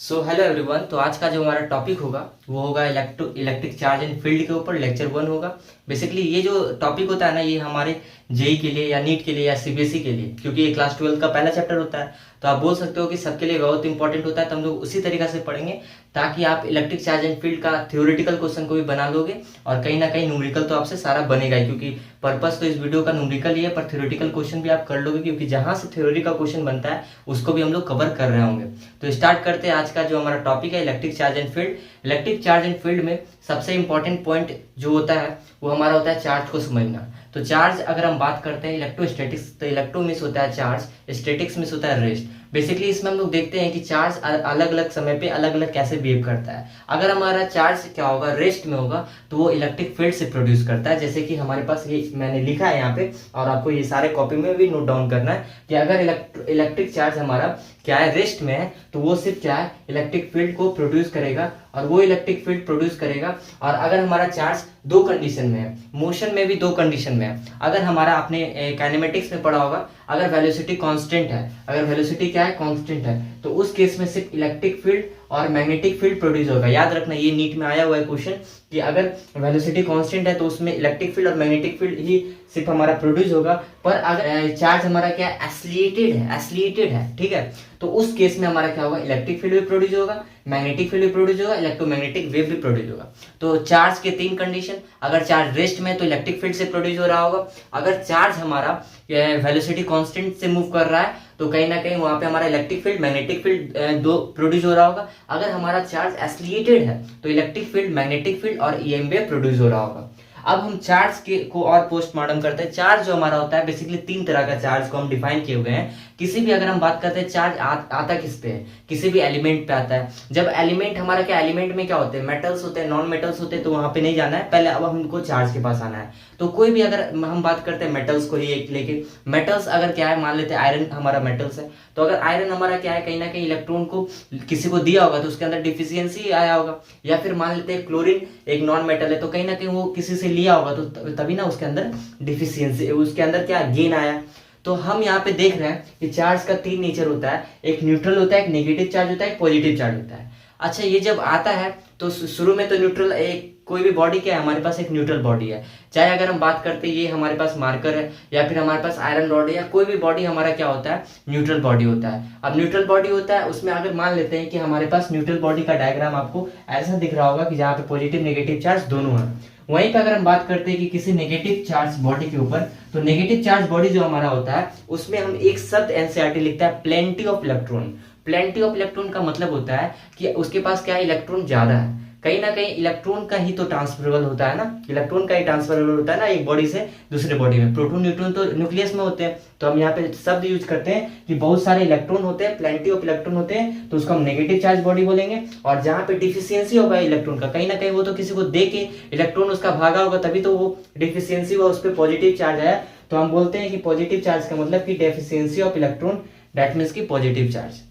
So hello everyone. तो आज का जो हमारा टॉपिक होगा वो होगा इलेक्ट्रिक चार्ज एंड फील्ड के ऊपर। लेक्चर 1 होगा। बेसिकली ये जो टॉपिक होता है ना, ये हमारे जेई के लिए या नीट के लिए या सीबीएसई के लिए, क्योंकि ये क्लास 12 का पहला चैप्टर होता है, तो आप बोल सकते हो कि सबके लिए बहुत इंपॉर्टेंट होता है। तो हम लोग उसी तरीका से पढ़ेंगे ताकि आप इलेक्ट्रिक चार्ज एंड फील्ड का थ्योरेटिकल क्वेश्चन को भी बना लोगे और कहीं ना कहीं न्यूमेरिकल तो आपसे सारा बनेगा ही, क्योंकि पर्पस तो इस वीडियो का न्यूमेरिकल ही है, पर थ्योरेटिकल क्वेश्चन भी आप कर लोगे, क्योंकि जहां से थ्योरी का क्वेश्चन बनता है उसको भी हम लोग कवर कर रहे होंगे। तो स्टार्ट करते हैं आज का जो हमारा टॉपिक है, electric charge and field. Electric charge and field में सबसे इंपॉर्टेंट पॉइंट जो होता है वो हमारा होता है चार्ज को समझना। तो चार्ज अगर हम बात करते हैं इलेक्ट्रोस्टैटिक्स, तो इलेक्ट्रो मिस होता है चार्ज, स्टैटिक्स मिस होता है रेस्ट। बेसिकली इसमें हम लोग देखते हैं कि चार्ज अलग अलग समय पे अलग अलग कैसे बिहेव करता है। अगर हमारा चार्ज क्या होगा, रेस्ट में होगा, तो वो इलेक्ट्रिक फील्ड से प्रोड्यूस करता है। जैसे कि हमारे पास ये मैंने लिखा है यहाँ पे, और आपको ये सारे कॉपी में भी नोट डाउन करना है कि अगर इलेक्ट्रिक चार्ज हमारा क्या है, रेस्ट में है, तो वो सिर्फ क्या है, इलेक्ट्रिक फील्ड को प्रोड्यूस करेगा, और वो इलेक्ट्रिक फील्ड प्रोड्यूस करेगा। और अगर हमारा चार्ज दो कंडीशन में है, मोशन में भी दो कंडीशन में है। अगर हमारा आपने काइनेमेटिक्स में पढ़ा होगा, अगर वेलोसिटी कांस्टेंट है, अगर वेलोसिटी क्या है, कांस्टेंट है, तो उस केस में सिर्फ इलेक्ट्रिक फील्ड और मैग्नेटिक फील्ड प्रोड्यूस होगा। याद रखना, ये नीट में आया हुआ है क्वेश्चन कि अगर वेलोसिटी कांस्टेंट है तो उसमें इलेक्ट्रिक फील्ड और मैग्नेटिक फील्ड ही सिर्फ हमारा प्रोड्यूस होगा। पर अगर चार्ज हमारा क्या है, एसलिएटेड है, ठीक है, तो उस केस में हमारा क्या होगा, इलेक्ट्रिक फील्ड भी प्रोड्यूस होगा, मैग्नेटिक फील्ड भी प्रोड्यूस होगा, इलेक्ट्रोमैग्नेटिक वेव भी प्रोड्यूस होगा। तो चार्ज के तीन कंडीशन, अगर चार्ज रेस्ट में तो इलेक्ट्रिक फील्ड से प्रोड्यूस हो रहा होगा, अगर चार्ज हमारा वेलोसिटी कांस्टेंट से मूव कर रहा है तो कहीं ना कहीं वहां पे हमारा इलेक्ट्रिक फील्ड मैग्नेटिक फील्ड दो प्रोड्यूस हो रहा होगा। अगर हमारा चार्ज एसलिएटेड है तो इलेक्ट्रिक फील्ड, मैग्नेटिक फील्ड और ईएमएफ प्रोड्यूस हो रहा होगा। अब हम चार्ज के को और पोस्टमार्टम करते हैं। चार्ज जो हमारा होता है, बेसिकली तीन तरह का चार्ज को हम डिफाइन किए हुए हैं। किसी भी अगर हम बात करते हैं चार्ज आता किस पे है, किसी भी एलिमेंट पे आता है। जब एलिमेंट हमारा क्या, एलिमेंट में क्या होते हैं, मेटल्स होते हैं, नॉन मेटल्स होते हैं, तो वहां पे नहीं जाना है पहले, अब हमको चार्ज के पास आना है। तो कोई भी अगर हम बात करते हैं मेटल्स को ही एक लेके, मेटल्स अगर क्या है, मान लेते हैं आयरन हमारा मेटल्स है, तो अगर आयरन हमारा क्या है, कहीं ना कहीं इलेक्ट्रॉन को किसी को दिया होगा तो उसके अंदर डिफिशियंसी आया होगा। या फिर मान लेते हैं क्लोरीन एक नॉन मेटल है, तो कहीं ना कहीं वो किसी से लिया होगा तो तभी ना उसके अंदर डिफिशियंसी, उसके अंदर क्या गेन आया। तो हम यहाँ पे देख रहे हैं कि चार्ज का तीन नेचर होता है, एक न्यूट्रल होता है, एक नेगेटिव चार्ज होता है, एक पॉजिटिव चार्ज होता है। अच्छा, ये जब आता है तो शुरू में तो न्यूट्रल, एक कोई भी बॉडी क्या है, हमारे पास एक न्यूट्रल बॉडी है। चाहे अगर हम बात करते हैं ये हमारे पास मार्कर है, या फिर हमारे पास आयरन रॉड है, या कोई भी बॉडी हमारा क्या होता है, न्यूट्रल बॉडी होता है। अब न्यूट्रल बॉडी होता है, उसमें अगर मान लेते हैं कि हमारे पास न्यूट्रल बॉडी का डायग्राम आपको ऐसा दिख रहा होगा कि जहाँ पे पॉजिटिव नेगेटिव चार्ज दोनों है। वहीं पे अगर हम बात करते हैं कि किसी नेगेटिव चार्ज बॉडी के ऊपर, तो नेगेटिव चार्ज बॉडी जो हमारा होता है उसमें हम एक शब्द एनसीईआरटी लिखता है, plenty of electron. Plenty of electron का मतलब होता है कि उसके पास क्या है, इलेक्ट्रॉन ज्यादा है। कहीं ना कहीं इलेक्ट्रॉन का ही तो ट्रांसफरेबल होता है ना, इलेक्ट्रॉन का ही ट्रांसफरेबल होता है ना एक बॉडी से दूसरे बॉडी में। प्रोटॉन न्यूट्रॉन तो न्यूक्लियस में होते हैं, तो हम यहाँ पे शब्द यूज करते हैं कि बहुत सारे इलेक्ट्रॉन होते हैं, प्लेंटी ऑफ इलेक्ट्रॉन होते हैं, तो उसको हम नेगेटिव चार्ज बॉडी बोलेंगे। और जहां पे डिफिशियंसी होगा इलेक्ट्रॉन का, कहीं ना कहीं वो तो किसी को दे के इलेक्ट्रॉन उसका भागा होगा, तभी तो वो डिफिशियंसी हुआ, उस पर पॉजिटिव चार्ज आया, तो हम बोलते हैं कि पॉजिटिव चार्ज का मतलब कि deficiency of electron, that means की पॉजिटिव चार्ज।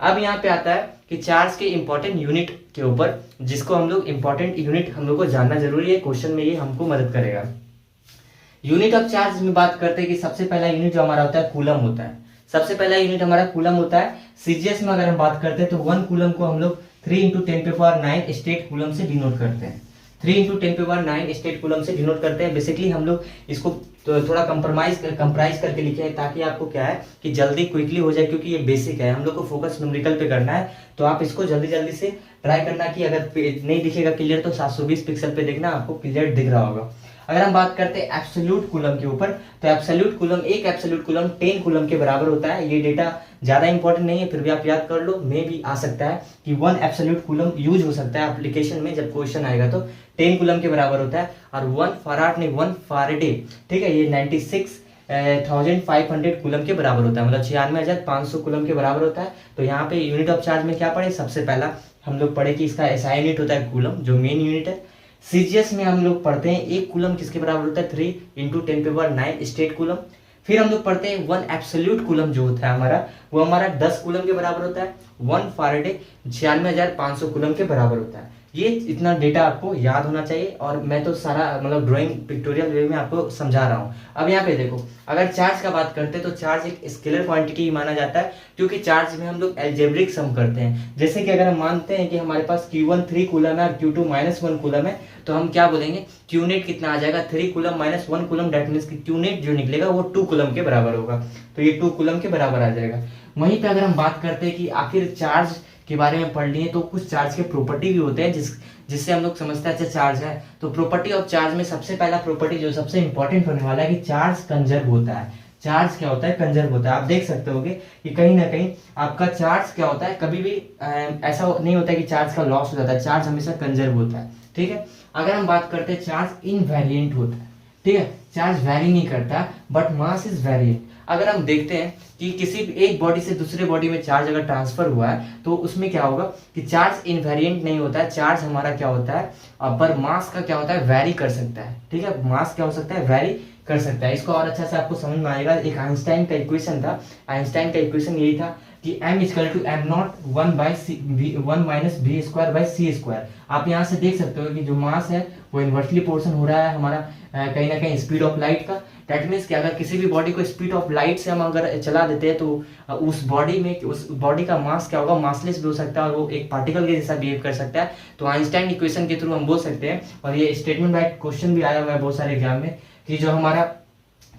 अब यहाँ पे आता है कि चार्ज के इंपॉर्टेंट यूनिट के ऊपर, जिसको हम लोग इंपॉर्टेंट यूनिट हम लोग को जानना जरूरी है, क्वेश्चन में ये हमको मदद करेगा। यूनिट ऑफ चार्ज में बात करते हैं कि सबसे पहला यूनिट जो हमारा होता है कूलम होता है। सबसे पहला यूनिट हमारा कूलम होता है। सीजीएस में अगर हम बात करते हैं तो 1 कूलम को हम लोग 3 × 10⁹ स्टेट कूलम से डिनोट करते हैं। 3 × 10⁹ स्टेट कूलम से डिनोट करते हैं। बेसिकली हम लोग इसको तो थोड़ा कंप्राइज करके लिखे हैं, ताकि आपको क्या है कि जल्दी क्विकली हो जाए, क्योंकि ये बेसिक है, हम लोग को फोकस न्यूमेरिकल पे करना है। तो आप इसको जल्दी से ट्राई करना कि अगर नहीं दिखेगा क्लियर तो 720 पिक्सल पे देखना, आपको क्लियर दिख रहा होगा। अगर हम बात करते हैं एब्सोल्यूट कूलम के ऊपर, तो एब्सोल्यूट कूलम, एक एब्सोल्यूट कूलम 10 कूलम के बराबर होता है। ये डेटा ज्यादा इंपॉर्टेंट नहीं है, फिर भी आप याद कर लो, मे भी आ सकता है कि 1 एब्सोल्यूट कूलम यूज हो सकता है एप्लीकेशन में, जब क्वेश्चन आएगा तो 10 कूलम के बराबर होता है। और 1 फराड नहीं, 1 फारेडे, ठीक है, ये 96,500 कूलम के बराबर होता है, मतलब 96,500 कूलम के बराबर होता है। तो यहाँ पे यूनिट ऑफ चार्ज में क्या पढ़े, सबसे पहला हम लोग पढ़े कि इसका एसआई यूनिट होता है कूलम, जो मेन यूनिट है। सीजीएस में हम लोग पढ़ते हैं एक कूलम किसके बराबर होता है, 3 × 10⁹ स्टेट कूलम। फिर हम लोग पढ़ते हैं 1 एब्सोल्यूट कूलम जो होता है हमारा, वो हमारा 10 कूलम के बराबर होता है। 1 फारेडे 96,500 कूलम के बराबर होता है। ये इतना डेटा आपको याद होना चाहिए, और मैं तो सारा मतलब ड्राइंग पिक्टोरियल वे में आपको समझा रहा हूँ। अब यहाँ पे देखो, अगर चार्ज का बात करते हैं तो चार्ज एक स्केलर क्वांटिटी माना जाता है, क्योंकि चार्ज में हम लोग एल्जेब्रिक सम करते हैं। जैसे कि अगर हम मानते हैं कि हमारे पास Q1 3 कूलम है और Q2 -1 कूलम है, तो हम क्या बोलेंगे, Q नेट कितना आ जाएगा, 3 कूलम -1 कूलम, डेट मीन्स कि Q नेट जो निकलेगा वो 2 कूलम के बराबर होगा, तो ये 2 कूलम के बराबर आ जाएगा। वहीं पे अगर हम बात करते हैं कि आखिर चार्ज के बारे में पढ़ लिए, तो कुछ चार्ज के प्रॉपर्टी भी होते हैं जिससे हम लोग समझते हैं अच्छा चार्ज है। तो प्रॉपर्टी ऑफ चार्ज में सबसे पहला प्रॉपर्टी जो सबसे इंपॉर्टेंट होने वाला है कि चार्ज कंजर्व होता है। चार्ज क्या होता है, कंजर्व होता है। आप देख सकते होगे कि कहीं ना कहीं आपका चार्ज क्या होता है, कभी भी ऐसा नहीं होता है कि चार्ज का लॉस हो जाता है, चार्ज हमेशा कंजर्व होता है। ठीक है, अगर हम बात करते हैं चार्ज इनवेरिएंट होता है। ठीक है, चार्ज वैरी नहीं करता, बट मास इज वेरिएंट। अगर हम देखते हैं कि किसी भी एक बॉडी से दूसरे बॉडी में चार्ज अगर ट्रांसफर हुआ है, तो उसमें क्या होगा कि चार्ज इनवेरिएंट नहीं होता है, चार्ज हमारा क्या होता है, पर मास का क्या होता है, वैरी कर सकता है। ठीक है, मास क्या हो सकता है, वैरी कर सकता है। इसको और अच्छा से आपको समझ में आएगा, एक आइंस्टाइन का इक्वेशन था। आइंस्टाइन का इक्वेशन यही था कि m equal to M naught 1 minus B square by C square. आप यहाँ से देख सकते हो कि जो मास है वो इन्वर्सली पोर्शन हो रहा है हमारा कहीं ना कहीं स्पीड ऑफ लाइट का। दैट मीन्स कि अगर किसी भी बॉडी को स्पीड ऑफ लाइट से हम अगर चला देते हैं, तो उस बॉडी का मास क्या होगा, मासलेस भी हो सकता है, और वो एक पार्टिकल के जैसा बिहेव कर सकता है। तो आइंस्टाइन इक्वेशन के थ्रू हम बोल सकते हैं, और ये स्टेटमेंट बाय क्वेश्चन भी आया हुआ है बहुत सारे एग्जाम में, कि जो हमारा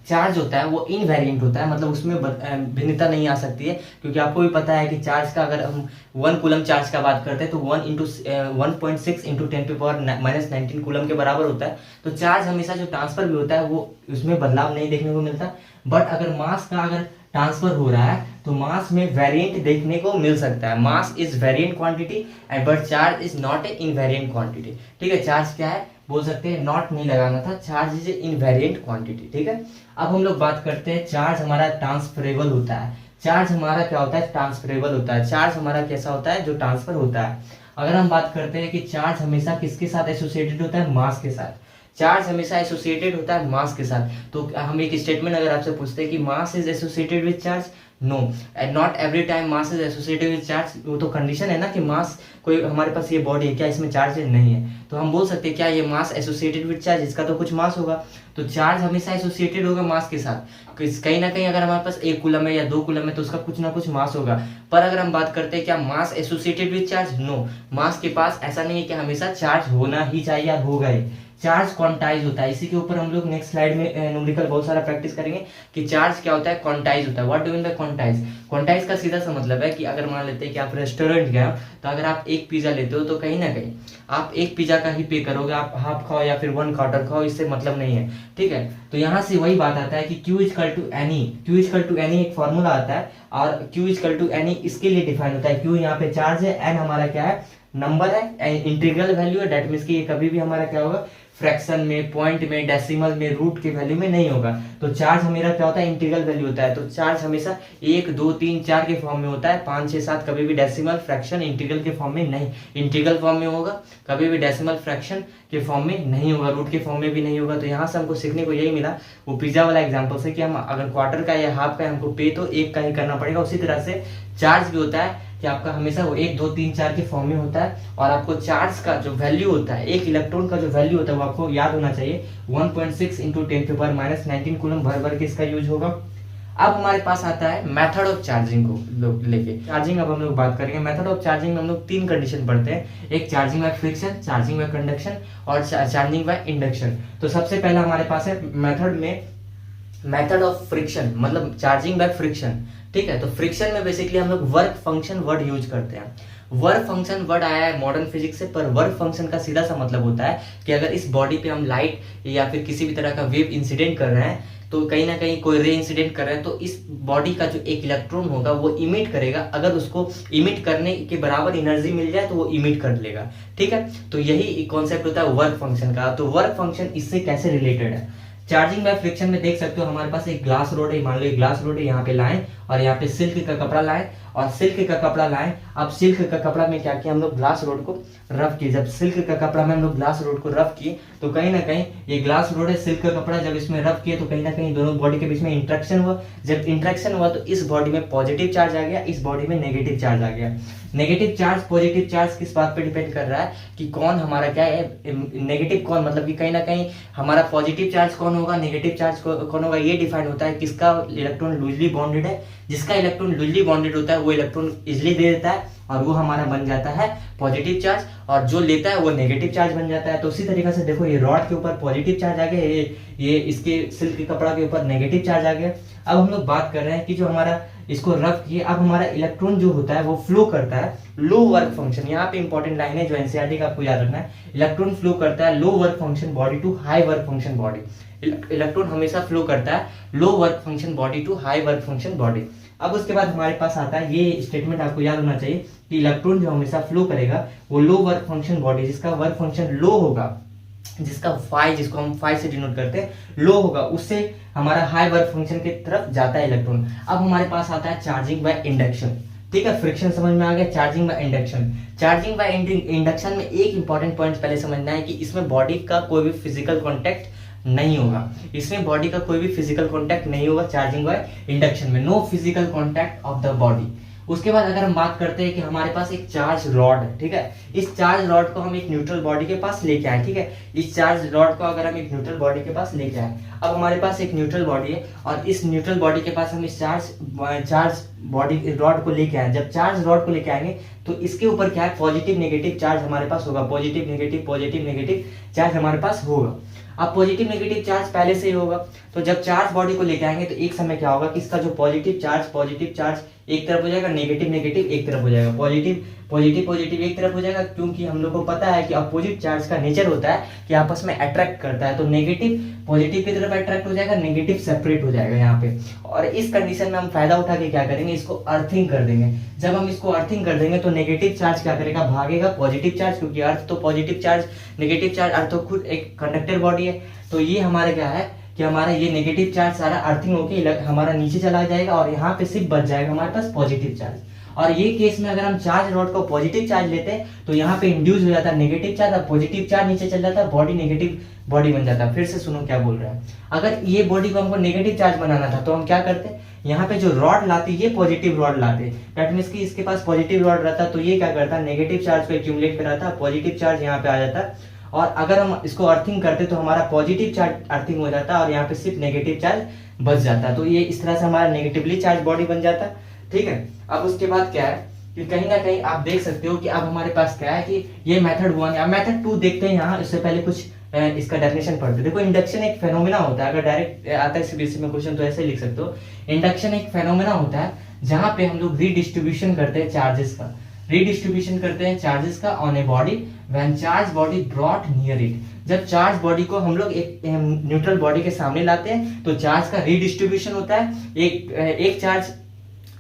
चार्ज होता है वो इनवेरिएंट होता है, मतलब उसमें भिन्नता नहीं आ सकती है। क्योंकि आपको भी पता है कि चार्ज का अगर हम 1 कूलम चार्ज का बात करते हैं, तो 1.6 इंटू 10⁻⁻19 कूलम के बराबर होता है। तो चार्ज हमेशा जो ट्रांसफर भी होता है वो उसमें बदलाव नहीं देखने को मिलता। बट अगर मास का अगर ट्रांसफर हो रहा है, तो मास में वेरिएंट देखने को मिल सकता है। Mass is variant quantity and but charge is not a invariant quantity. ठीक है, चार्ज क्या है, बोल सकते हैं, नॉट नहीं लगाना था, charge is a invariant quantity. ठीक है, अब हम लोग बात करते हैं चार्ज हमारा ट्रांसफरेबल होता है। चार्ज हमारा क्या होता है, ट्रांसफरेबल होता है। चार्ज हमारा कैसा होता है, जो ट्रांसफर होता है। अगर हम बात करते हैं कि चार्ज हमेशा किसके साथ एसोसिएटेड होता है, मास के साथ। चार्ज हमेशा एसोसिएटेड होता है मास के साथ। तो हम एक स्टेटमेंट अगर आपसे पूछते हैं कि mass is associated with charge, no and not every time mass is associated with charge. वो तो कंडीशन है ना कि मास, कोई हमारे पास ये बॉडी है, क्या इसमें चार्ज नहीं है, तो हम बोल सकते हैं क्या ये मास एसोसिएटेड विद चार्ज, इसका तो कुछ मास होगा। तो चार्ज हमेशा एसोसिएटेड होगा मास के साथ। कहीं ना कहीं अगर हमारे पास 1 कूलम है या 2 कूलम है, तो उसका कुछ ना कुछ मास होगा। पर अगर हम बात करते हैं क्या मास एसोसिएटेड विद चार्ज, नो, मास के पास ऐसा नहीं है कि हमेशा चार्ज होना ही चाहिए और होगा ही। चार्ज क्वांटाइज होता है। इसी के ऊपर हम लोग नेक्स्ट स्लाइड में न्यूमेरिकल बहुत सारा प्रैक्टिस करेंगे कि चार्ज क्या होता है, क्वांटाइज होता है। What do mean by quantize? Quantize का सीधा सा मतलब है कि अगर मान लेते हैं कि आप रेस्टोरेंट गए, तो अगर आप एक पिज्जा लेते हो, तो कहीं ना कहीं आप एक पिज्जा का ही पे करोगे, आप हाफ खाओ या फिर 1 क्वार्टर खाओ, इससे मतलब नहीं है। ठीक है, तो यहाँ से वही बात आता है कि Q इक्वल टू एनी एक फॉर्मूला आता है, और Q इक्वल टू एनी इसके लिए डिफाइन होता है। Q यहाँ पे चार्ज है, N हमारा क्या है, नंबर है, इंटीग्रल वैल्यू है। डेट मीन्स कि ये कभी भी हमारा क्या होगा, फ्रैक्शन में, पॉइंट में, डेसिमल में, रूट के वैल्यू में नहीं होगा। तो चार्ज हमेरा क्या होता है, इंटीग्रल वैल्यू होता है। तो चार्ज हमेशा 1 2 3 4 के फॉर्म में होता है, 5 6 7 कभी भी डेसिमल, फ्रैक्शन, इंटीग्रल के फॉर्म में नहीं। इंटीग्रल फॉर्म में होगा, कभी भी डेसिमल, फ्रैक्शन के फॉर्म में नहीं होगा, रूट के फॉर्म में भी नहीं होगा। तो यहाँ से हमको सीखने को यही मिला वो पिज्जा वाला एग्जाम्पल से, कि हम अगर क्वार्टर का या हाफ का हमको पे तो 1 का ही करना पड़ेगा। उसी तरह से चार्ज भी होता है कि आपका हमेशा वो 1 2 3 4 के फॉर्म में होता है, और आपको चार्ज का जो वैल्यू होता है, एक इलेक्ट्रॉन का जो वैल्यू होता है, वो आपको याद होना चाहिए। 1.6 इंटू 10⁻⁻19 कूलम भर के इसका यूज होगा। अब हमारे पास आता है मेथड ऑफ चार्जिंग को लेके। चार्जिंग अब हम लोग बात करेंगे। मेथड ऑफ चार्जिंग में हम लोग 3 कंडीशन पढ़ते हैं, एक charging by friction, charging by conduction और चार्जिंग बाय इंडक्शन। तो सबसे पहला हमारे पास है मेथड में, मेथड ऑफ फ्रिक्शन, मतलब चार्जिंग बाय फ्रिक्शन। ठीक है, तो फ्रिक्शन में बेसिकली हम लोग वर्क फंक्शन वर्ड यूज करते हैं। वर्क फंक्शन वर्ड आया है मॉडर्न फिजिक्स से, पर वर्क फंक्शन का सीधा सा मतलब होता है कि अगर इस बॉडी पे हम लाइट या फिर किसी भी तरह का वेव इंसिडेंट कर रहे हैं, तो कहीं ना कहीं कोई रे इंसिडेंट कर रहे हैं, तो इस बॉडी का जो एक इलेक्ट्रॉन होगा वो इमिट करेगा। अगर उसको इमिट करने के बराबर एनर्जी मिल जाए तो वो इमिट कर लेगा। ठीक है, तो यही कॉन्सेप्ट होता है वर्क फंक्शन का। तो वर्क फंक्शन इससे कैसे रिलेटेड है? चार्जिंग बाय फ्रिक्शन में देख सकते हो हमारे पास एक ग्लास रोड है, मान लो एक ग्लास रोड है, यहाँ पे लाएं और यहाँ पे सिल्क का कपड़ा लाएं और सिल्क का कपड़ा लाए। अब सिल्क का कपड़ा में क्या किया हम लोग, ग्लास रोड को रफ किए। जब सिल्क का कपड़ा में हम लोग ग्लास रोड को रफ किए तो कहीं ना कहीं ये ग्लास रोड है, सिल्क का कपड़ा, जब इसमें रफ किए तो कहीं ना कहीं दोनों बॉडी के बीच में इंट्रैक्शन हुआ। जब इंट्रैक्शन हुआ तो इस बॉडी में पॉजिटिव चार्ज आ गया, इस बॉडी में नेगेटिव चार्ज आ गया। नेगेटिव चार्ज पॉजिटिव चार्ज किस बात पे डिपेंड कर रहा है कि कौन हमारा क्या है, नेगेटिव कौन, मतलब कि कहीं ना कहीं हमारा पॉजिटिव चार्ज कौन होगा, नेगेटिव चार्ज कौन होगा, ये डिफाइन होता है किसका इलेक्ट्रॉन लूजली बॉन्डेड है। जिसका इलेक्ट्रॉन लूजली बॉन्डेड होता है वो इलेक्ट्रॉन इजिली दे देता है और वो हमारा बन जाता है पॉजिटिव चार्ज, और जो लेता है वो नेगेटिव चार्ज बन जाता है। तो उसी तरीके से देखो, ये रॉड के ऊपर पॉजिटिव चार्ज आ गया, ये इसके सिल्क के कपड़ा के ऊपर नेगेटिव चार्ज आ गया। अब हम लोग बात कर रहे हैं कि जो हमारा इसको रफ किए, अब हमारा इलेक्ट्रॉन जो होता है वो फ्लो करता है लो वर्क फंक्शन। यहाँ पे इंपॉर्टेंट लाइन है जो एनसीईआरटी का आपको याद रखना है, इलेक्ट्रॉन फ्लो करता है low work function body to high work function body. Electron हमेशा फ्लो करता है low work function body to high work function body. अब उसके बाद हमारे पास आता है, ये स्टेटमेंट आपको याद होना चाहिए कि इलेक्ट्रॉन जो हमेशा फ्लो करेगा वो लो वर्क फंक्शन बॉडी, जिसका वर्क फंक्शन लो होगा, जिसका फाई, जिसको हम फाई से डिनोट करते हैं, लो होगा, उससे हमारा हाई वर्क फंक्शन की तरफ जाता है इलेक्ट्रॉन। अब हमारे पास आता है चार्जिंग बाय इंडक्शन। ठीक है, फ्रिक्शन समझ में आ गया, charging by induction. Charging by induction में एक इंपॉर्टेंट पॉइंट पहले समझना है कि इसमें बॉडी का कोई भी फिजिकल कॉन्टेक्ट नहीं होगा, इसमें बॉडी का कोई भी फिजिकल कॉन्टैक्ट नहीं होगा चार्जिंग बाय इंडक्शन में, no physical contact of the body. उसके बाद अगर हम बात करते हैं कि हमारे पास एक चार्ज रॉड है, ठीक है, इस चार्ज रॉड को हम एक न्यूट्रल बॉडी के पास लेके आए, ठीक है, इस चार्ज रॉड को अगर हम एक न्यूट्रल बॉडी के पास लेके आए, अब हमारे पास एक न्यूट्रल बॉडी है और इस न्यूट्रल बॉडी के पास हम इस चार्ज बॉडी रॉड को लेके आए। जब चार्ज रॉड को लेके आएंगे तो इसके ऊपर क्या है, पॉजिटिव नेगेटिव चार्ज हमारे पास होगा, पॉजिटिव नेगेटिव चार्ज हमारे पास होगा। अब पॉजिटिव नेगेटिव चार्ज पहले से ही होगा, तो जब चार्ज बॉडी को लेके आएंगे तो एक समय क्या होगा कि इसका जो पॉजिटिव चार्ज एक तरफ हो जाएगा, नेगेटिव एक तरफ हो जाएगा, पॉजिटिव एक तरफ हो जाएगा, क्योंकि हम लोग को पता है कि अपोजिट चार्ज का नेचर होता है कि आपस में अट्रैक्ट करता है। तो नेगेटिव पॉजिटिव की तरफ अट्रैक्ट हो जाएगा, नेगेटिव सेपरेट हो जाएगा यहाँ पे। और इस कंडीशन में हम फायदा उठा के क्या करेंगे, इसको अर्थिंग कर देंगे। जब हम इसको अर्थिंग कर देंगे तो नेगेटिव चार्ज क्या करेगा, भागेगा पॉजिटिव चार्ज, क्योंकि अर्थ तो पॉजिटिव चार्ज, नेगेटिव चार्ज, अर्थ तो खुद एक कंडक्टर बॉडी है। तो ये हमारे क्या है कि हमारा ये नेगेटिव चार्ज सारा अर्थिंग होके हमारा नीचे चला जाएगा और यहाँ पे सिर्फ बच जाएगा हमारे पास पॉजिटिव चार्ज। और ये केस में अगर हम चार्ज रॉड को पॉजिटिव चार्ज लेते हैं तो यहाँ पे इंड्यूस हो जाता है नेगेटिव चार्ज और पॉजिटिव चार्ज नीचे चल जाता है, बॉडी नेगेटिव बॉडी बन जाता है। फिर से सुनो क्या बोल रहा है, अगर ये बॉडी को हमको नेगेटिव चार्ज बनाना था तो हम क्या करते, यहाँ पे जो रॉड लाते ये positive rod latte, that means कि इसके पास पॉजिटिव रॉड रहता तो ये क्या करता, नेगेटिव चार्ज को एक्यूमुलेट कराता, पॉजिटिव चार्ज यहाँ पे आ जाता, और अगर हम इसको अर्थिंग करते तो हमारा पॉजिटिव चार्ज अर्थिंग हो जाता और यहाँ पे सिर्फ नेगेटिव चार्ज बच जाता। तो ये इस तरह से हमारा नेगेटिवली चार्ज बॉडी बन जाता, ठीक है। अब उसके बाद क्या है कि कहीं ना कहीं आप देख सकते हो कि अब हमारे पास क्या है कि ये मेथड 1 है। मेथड 2 देखते हैं यहाँ, इससे पहले कुछ इसका डेफिनेशन पढ़ते। देखो, इंडक्शन एक फेनोमेना होता है, अगर डायरेक्ट आता है सीबीएसई में क्वेश्चन तो ऐसे लिख सकते हो, इंडक्शन एक फेनोमेना होता है जहां पे हम लोग रीडिस्ट्रीब्यूशन करते हैं चार्जेस का, on a body when charge body brought near it. जब चार्ज बॉडी को हम लोग एक न्यूट्रल बॉडी के सामने लाते हैं तो चार्ज का रीडिस्ट्रीब्यूशन होता है, एक चार्ज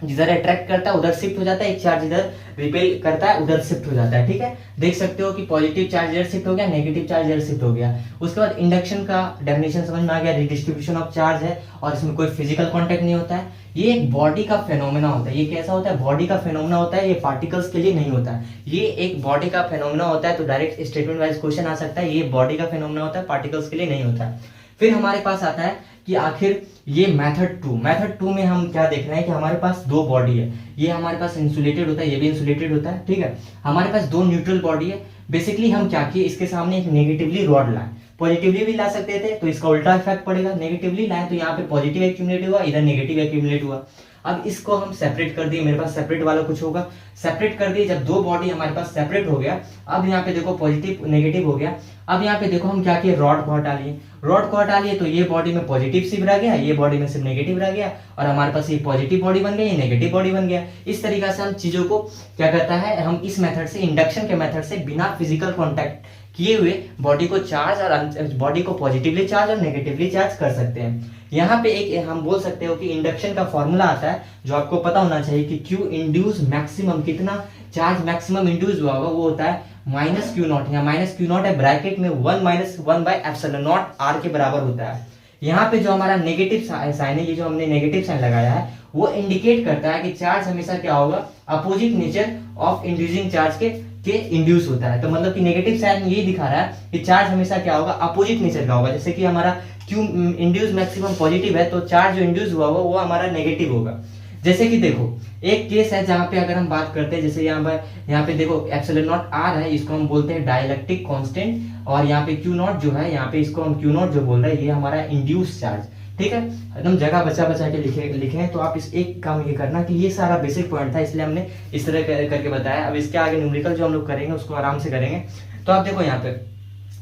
जिधर अट्रैक्ट करता है उधर शिफ्ट हो जाता है, एक चार्ज इधर रिपेल करता है उधर शिफ्ट हो जाता है, ठीक है। देख सकते हो कि पॉजिटिव चार्ज इधर शिफ्ट हो गया, नेगेटिव चार्ज इधर शिफ्ट हो गया। उसके बाद इंडक्शन का डेफिनेशन समझ में आ गया, रिडिस्ट्रीब्यूशन ऑफ चार्ज है और इसमें कोई फिजिकल कांटेक्ट नहीं होता है। ये एक बॉडी का फेनोमेना होता है। ये कैसा होता है, बॉडी का फेनोमेना होता है, ये पार्टिकल्स के लिए नहीं होता है, ये एक बॉडी का फेनोमेना होता है। तो डायरेक्ट स्टेटमेंट वाइज क्वेश्चन आ सकता है, ये बॉडी का फेनोमेना होता है, पार्टिकल्स के लिए नहीं होता है। फिर हमारे पास आता है कि आखिर ये मेथड 2 में हम क्या देख रहे हैं कि हमारे पास दो बॉडी है, ये हमारे पास इंसुलेटेड होता है, ये भी इंसुलेटेड होता है, ठीक है। हमारे पास दो न्यूट्रल बॉडी है। बेसिकली हम क्या किए, इसके सामने एक नेगेटिवली रॉड लाए, पॉजिटिवली भी ला सकते थे तो इसका उल्टा इफेक्ट पड़ेगा, नेगेटिवली लाए तो यहाँ पे पॉजिटिव एक्यूमुलेट हुआ, इधर नेगेटिव एक्यूमुलेट हुआ। अब इसको हम सेपरेट कर दिए, मेरे पास सेपरेट वाला कुछ होगा, सेपरेट कर दिए। जब दो बॉडी हमारे पास सेपरेट हो गया, अब यहाँ पे देखो पॉजिटिव नेगेटिव हो गया। अब यहाँ पे देखो हम क्या किए, रॉड को हटा लिए तो ये बॉडी में पॉजिटिव सिर्फ रह गया, ये बॉडी में सिर्फ नेगेटिव रह गया और हमारे पास ये पॉजिटिव बॉडी बन गई, ये नेगेटिव बॉडी बन गया। इस तरीके से हम चीजों को क्या करता है, हम इस मेथड से, इंडक्शन के मेथड से बिना फिजिकल कॉन्टैक्ट किए हुए बॉडी को चार्ज और बॉडी को पॉजिटिवली चार्ज और नेगेटिवली चार्ज कर सकते हैं। यहाँ पे एक हम बोल सकते हो कि इंडक्शन का फॉर्मूला आता है जो आपको पता होना चाहिए कि Q इंड्यूस मैक्सिमम, कितना चार्ज मैक्सिमम इंड्यूस हुआ होगा, वो होता है माइनस क्यू नॉट। यहाँ माइनस क्यू नॉट है, ब्रैकेट में 1-1/ε0 r के बराबर होता है। यहाँ पे जो हमारा नेगेटिव साइन है, ये जो हमने नेगेटिव साइन लगाया है वो इंडिकेट करता है कि चार्ज हमेशा क्या होगा, opposite nature of inducing charge के इंड्यूस होता है। तो मतलब कि नेगेटिव साइन ये दिखा रहा है कि चार्ज हमेशा क्या होगा, अपोजिट नेचर का होगा। जैसे कि हमारा क्यू इंड्यूस मैक्सिमम पॉजिटिव है तो चार्ज जो इंड्यूस हुआ वो हमारा नेगेटिव होगा। जैसे कि देखो एक केस है जहां पे अगर हम बात करते हैं, जैसे यहाँ पे देखो एप्सिलॉन नॉट आर है, इसको हम बोलते हैं डाइलेक्ट्रिक कांस्टेंट, और यहाँ पे क्यू नॉट जो है, यहाँ पे इसको हम क्यू नॉट जो बोल रहे हैं ये हमारा इंड्यूस चार्ज। ठीक है, एकदम जगह बचा बचा के लिखे हैं। तो आप इस एक काम ये करना कि ये सारा बेसिक पॉइंट था, इसलिए हमने इस तरह करके बताया। अब इसके आगे न्यूमेरिकल जो हम लोग करेंगे उसको आराम से करेंगे। तो आप देखो यहाँ पे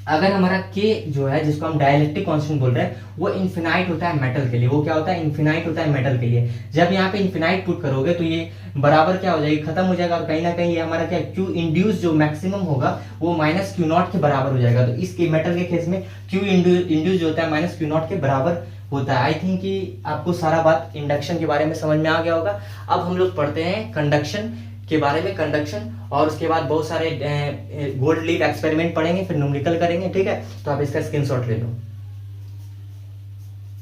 अगर हमारा के जो है जिसको हम डाइलेक्ट्रिक कांस्टेंट बोल रहे हैं वो इन्फिनाइट होता है मेटल के लिए। वो क्या होता है, इन्फिनाइट होता है मेटल के लिए। जब यहाँ पे इन्फिनाइट पुट करोगे तो ये बराबर क्या हो जाएगी, खत्म हो जाएगा, और कहीं ना कहीं ये हमारा क्या क्यू इंड्यूस जो मैक्सिमम होगा वो माइनस क्यू नॉट के बराबर हो जाएगा। तो इस मेटल के केस में क्यू इंड्यूस जो होता है माइनस क्यू नॉट के बराबर होता है। आई थिंक कि आपको सारा बात इंडक्शन के बारे में समझ में आ गया होगा। अब हम लोग पढ़ते हैं कंडक्शन के बारे में, कंडक्शन, और उसके बाद बहुत सारे गोल्ड लीफ एक्सपेरिमेंट पढ़ेंगे, फिर न्यूमेरिकल करेंगे। ठीक है, तो आप इसका स्क्रीनशॉट ले लो।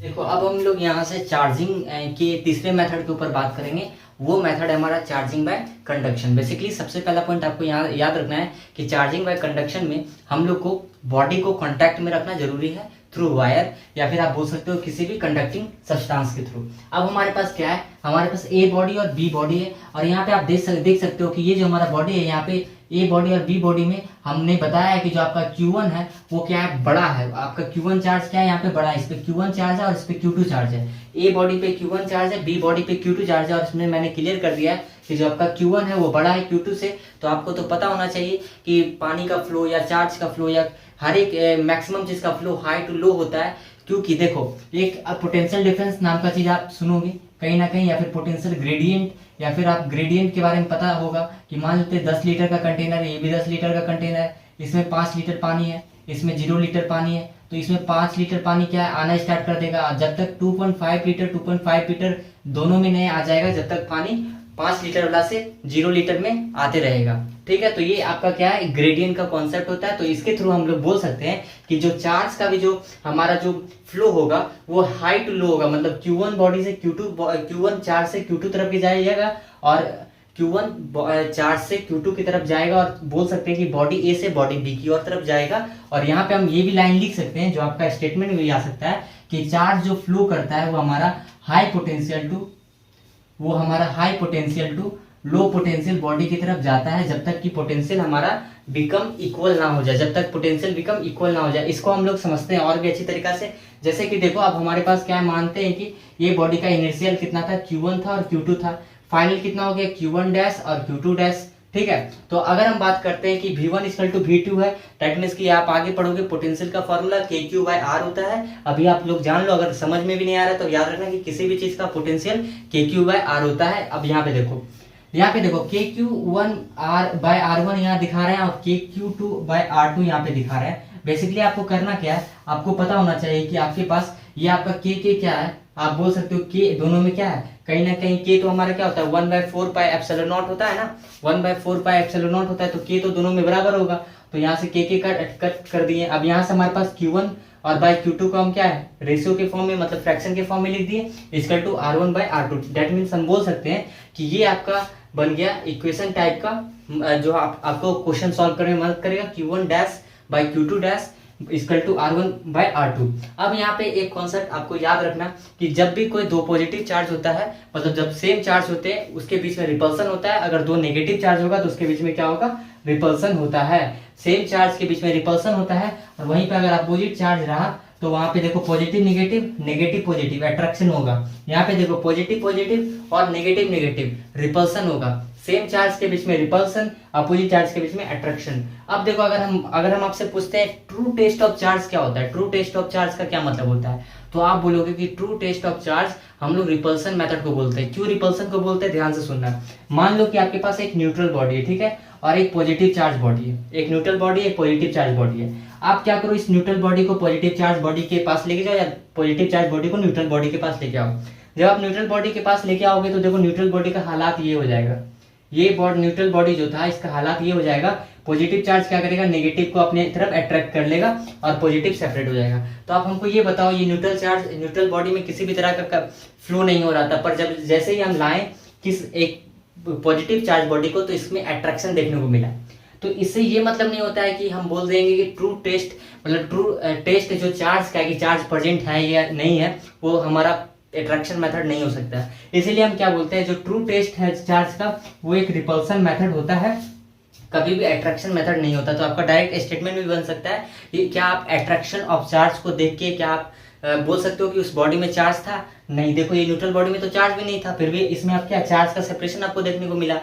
देखो अब हम लोग यहाँ से चार्जिंग के तीसरे मेथड के ऊपर बात करेंगे। वो मेथड है हमारा चार्जिंग बाय कंडक्शन। बेसिकली सबसे पहला पॉइंट आपको यहाँ याद रखना है कि चार्जिंग बाय कंडक्शन में हम लोग को बॉडी को कांटेक्ट में रखना जरूरी है थ्रू वायर, या फिर आप बोल सकते हो किसी भी कंडक्टिंग सब्सटेंस के थ्रू। अब हमारे पास क्या है, हमारे पास ए बॉडी और बी बॉडी है, और यहाँ पे आप देख सकते हो कि ये जो हमारा बॉडी है, यहाँ पे ए बॉडी और बी बॉडी में हमने बताया है कि जो आपका Q1 है वो क्या है, बड़ा है। आपका Q1 चार्ज क्या है, यहाँ पे बड़ा है, इस पे Q1 चार्ज है और इस पे Q2 चार्ज है। ए बॉडी पे Q1 चार्ज है, बी बॉडी पे Q2 चार्ज है, और इसमें मैंने क्लियर कर दिया है कि जो आपका Q1 है वो बड़ा है Q2 से। तो आपको तो पता होना चाहिए कि पानी का फ्लो या चार्ज का फ्लो या हर एक मैक्सिमम चीज का फ्लो हाई टू लो होता है, क्योंकि देखो एक पोटेंशियल डिफरेंस नाम का चीज आप सुनोगे कहीं ना कहीं, या फिर पोटेंशियल ग्रेडियंट, या फिर आप ग्रेडियंट के बारे में पता होगा कि मान लेते 10 लीटर का कंटेनर है, ये भी 10 लीटर का कंटेनर है, इसमें 5 लीटर पानी है, इसमें 0 लीटर पानी है, तो इसमें 5 लीटर पानी क्या है, आना स्टार्ट कर देगा जब तक 2.5 लीटर दोनों में नहीं आ जाएगा, जब तक पानी 5 लीटर वाला से 0 लीटर में आते रहेगा। ठीक है, तो ये आपका क्या है, ग्रेडियंट का कॉन्सेप्ट होता है। तो इसके थ्रू हम लोग बोल सकते हैं कि जो चार्ज का भी जो हमारा जो फ्लो होगा वो हाई टू लो होगा। मतलब Q1 बॉडी से Q1 चार्ज से Q2 तरफ की जाएगा, और Q1 चार्ज से Q2 की तरफ जाएगा, और बोल सकते हैं कि बॉडी ए से बॉडी बी की और तरफ जाएगा। और यहाँ पे हम ये भी लाइन लिख सकते हैं, जो आपका स्टेटमेंट में भी आ सकता है कि चार्ज जो फ्लो करता है वो हमारा high potential to low potential body की तरफ जाता है, जब तक कि पोटेंशियल हमारा बिकम इक्वल ना हो जाए, जब तक पोटेंशियल बिकम इक्वल ना हो जाए। इसको हम लोग समझते हैं और भी अच्छी तरीका से। जैसे कि देखो अब हमारे पास क्या मानते हैं कि ये बॉडी का इनिशियल कितना था, Q1 था और Q2 था, फाइनल कितना हो गया, Q1 डैश और Q2 डैश। ठीक है, तो अगर हम बात करते हैं कि V1 इक्वल टू V2 है, दैट मीन्स कि आप आगे पढ़ोगे पोटेंशियल का फॉर्मूला KQ/R होता है। अभी आप लोग जान लो, अगर समझ में भी नहीं आ रहा है तो याद रखना कि किसी भी चीज का पोटेंशियल KQ/R होता है। अब यहाँ पे देखो KQ1/R1 यहाँ दिखा रहे हैं और KQ2/R2 यहाँ पे दिखा रहे हैं। बेसिकली आपको करना क्या है, आपको पता होना चाहिए कि आपके पास ये आपका K क्या है, आप बोल सकते हो K दोनों में क्या है, कहीं ना कहीं K तो हमारा क्या होता है 1/4 पाई एप्सिलॉन नॉट होता है ना, 1/4 पाई एप्सिलॉन नॉट होता है, तो K तो दोनों में बराबर होगा। तो यहाँ से K कट कर दिए। अब यहाँ से हमारे पास Q1 और बाई Q2 को हम क्या है रेशियो के फॉर्म में, मतलब फ्रैक्शन के फॉर्म में लिख दिए, equal to R1/R2। That means हम बोल सकते हैं कि ये आपका बन गया इक्वेशन टाइप का, जो आपको क्वेश्चन सॉल्व करने में मदद करेगा, Q1 dash by Q2 dash equal to R1/R2। अब यहाँ पे एक कॉन्सेप्ट आपको याद रखना कि जब भी कोई दो पॉजिटिव चार्ज होता है, मतलब जब सेम चार्ज होते हैं उसके बीच में रिपल्सन होता है। अगर दो नेगेटिव चार्ज होगा तो उसके बीच में क्या होगा, रिपल्सन होता है। सेम चार्ज के बीच में रिपल्सन होता है, और वहीं पे अगर अपोजिट चार्ज रहा तो वहां पे देखो positive negative, negative positive attraction होगा। यहाँ पे देखो पॉजिटिव पॉजिटिव और नेगेटिव नेगेटिव रिपल्सन होगा। सेम चार्ज के बीच में रिपल्सन, अपोजिट चार्ज के बीच में अट्रैक्शन। अब देखो अगर हम आपसे पूछते हैं ट्रू टेस्ट ऑफ चार्ज क्या होता है, ट्रू टेस्ट ऑफ चार्ज का क्या मतलब होता है, तो आप बोलोगे कि ट्रू टेस्ट ऑफ चार्ज हम लोग रिपल्सन मेथड को बोलते हैं। क्यों रिपल्सन को बोलते हैं, ध्यान से सुनना। मान लो कि आपके पास एक न्यूट्रल बॉडी है, ठीक है, और एक पॉजिटिव चार्ज बॉडी है, एक न्यूट्रल बॉडी एक पॉजिटिव चार्ज बॉडी है। आप क्या करो, इस न्यूट्रल बॉडी को पॉजिटिव चार्ज बॉडी के पास लेके जाओ, या पॉजिटिव चार्ज बॉडी को न्यूट्रल बॉडी के पास लेके आओ। जब आप न्यूट्रल बॉडी के पास लेके आओगे तो देखो न्यूट्रल बॉडी का हालात ये हो जाएगा, ये बॉडी न्यूट्रल बॉडी जो था इसका हालात ये हो जाएगा, पॉजिटिव चार्ज क्या करेगा, नेगेटिव को अपने तरफ अट्रैक्ट कर लेगा और पॉजिटिव सेपरेट हो जाएगा। तो आप हमको ये बताओ, ये न्यूट्रल चार्ज न्यूट्रल बॉडी में किसी भी तरह का फ्लो नहीं हो रहा था, पर जब जैसे ही हम लाएं किस एक पॉजिटिव चार्ज बॉडी को, तो इसमें अट्रैक्शन देखने को मिला। तो इससे ये मतलब नहीं होता है कि हम बोल देंगे कि ट्रू टेस्ट, मतलब ट्रू टेस्ट जो चार्ज का है कि चार्ज प्रेजेंट है या नहीं है, वो हमारा अट्रैक्शन मेथड नहीं हो सकता है। इसीलिए हम क्या बोलते हैं, जो ट्रू टेस्ट है चार्ज का वो एक रिपल्सन मेथड होता है, कभी भी अट्रैक्शन मेथड नहीं होता। तो आपका डायरेक्ट स्टेटमेंट भी बन सकता है कि क्या आप अट्रैक्शन ऑफ चार्ज को देख के क्या आप बोल सकते हो कि उस बॉडी में चार्ज था? नहीं, देखो ये न्यूट्रल बॉडी में तो चार्ज भी नहीं था, फिर भी इसमें आप क्या चार्ज का सेपरेशन आपको देखने को मिला,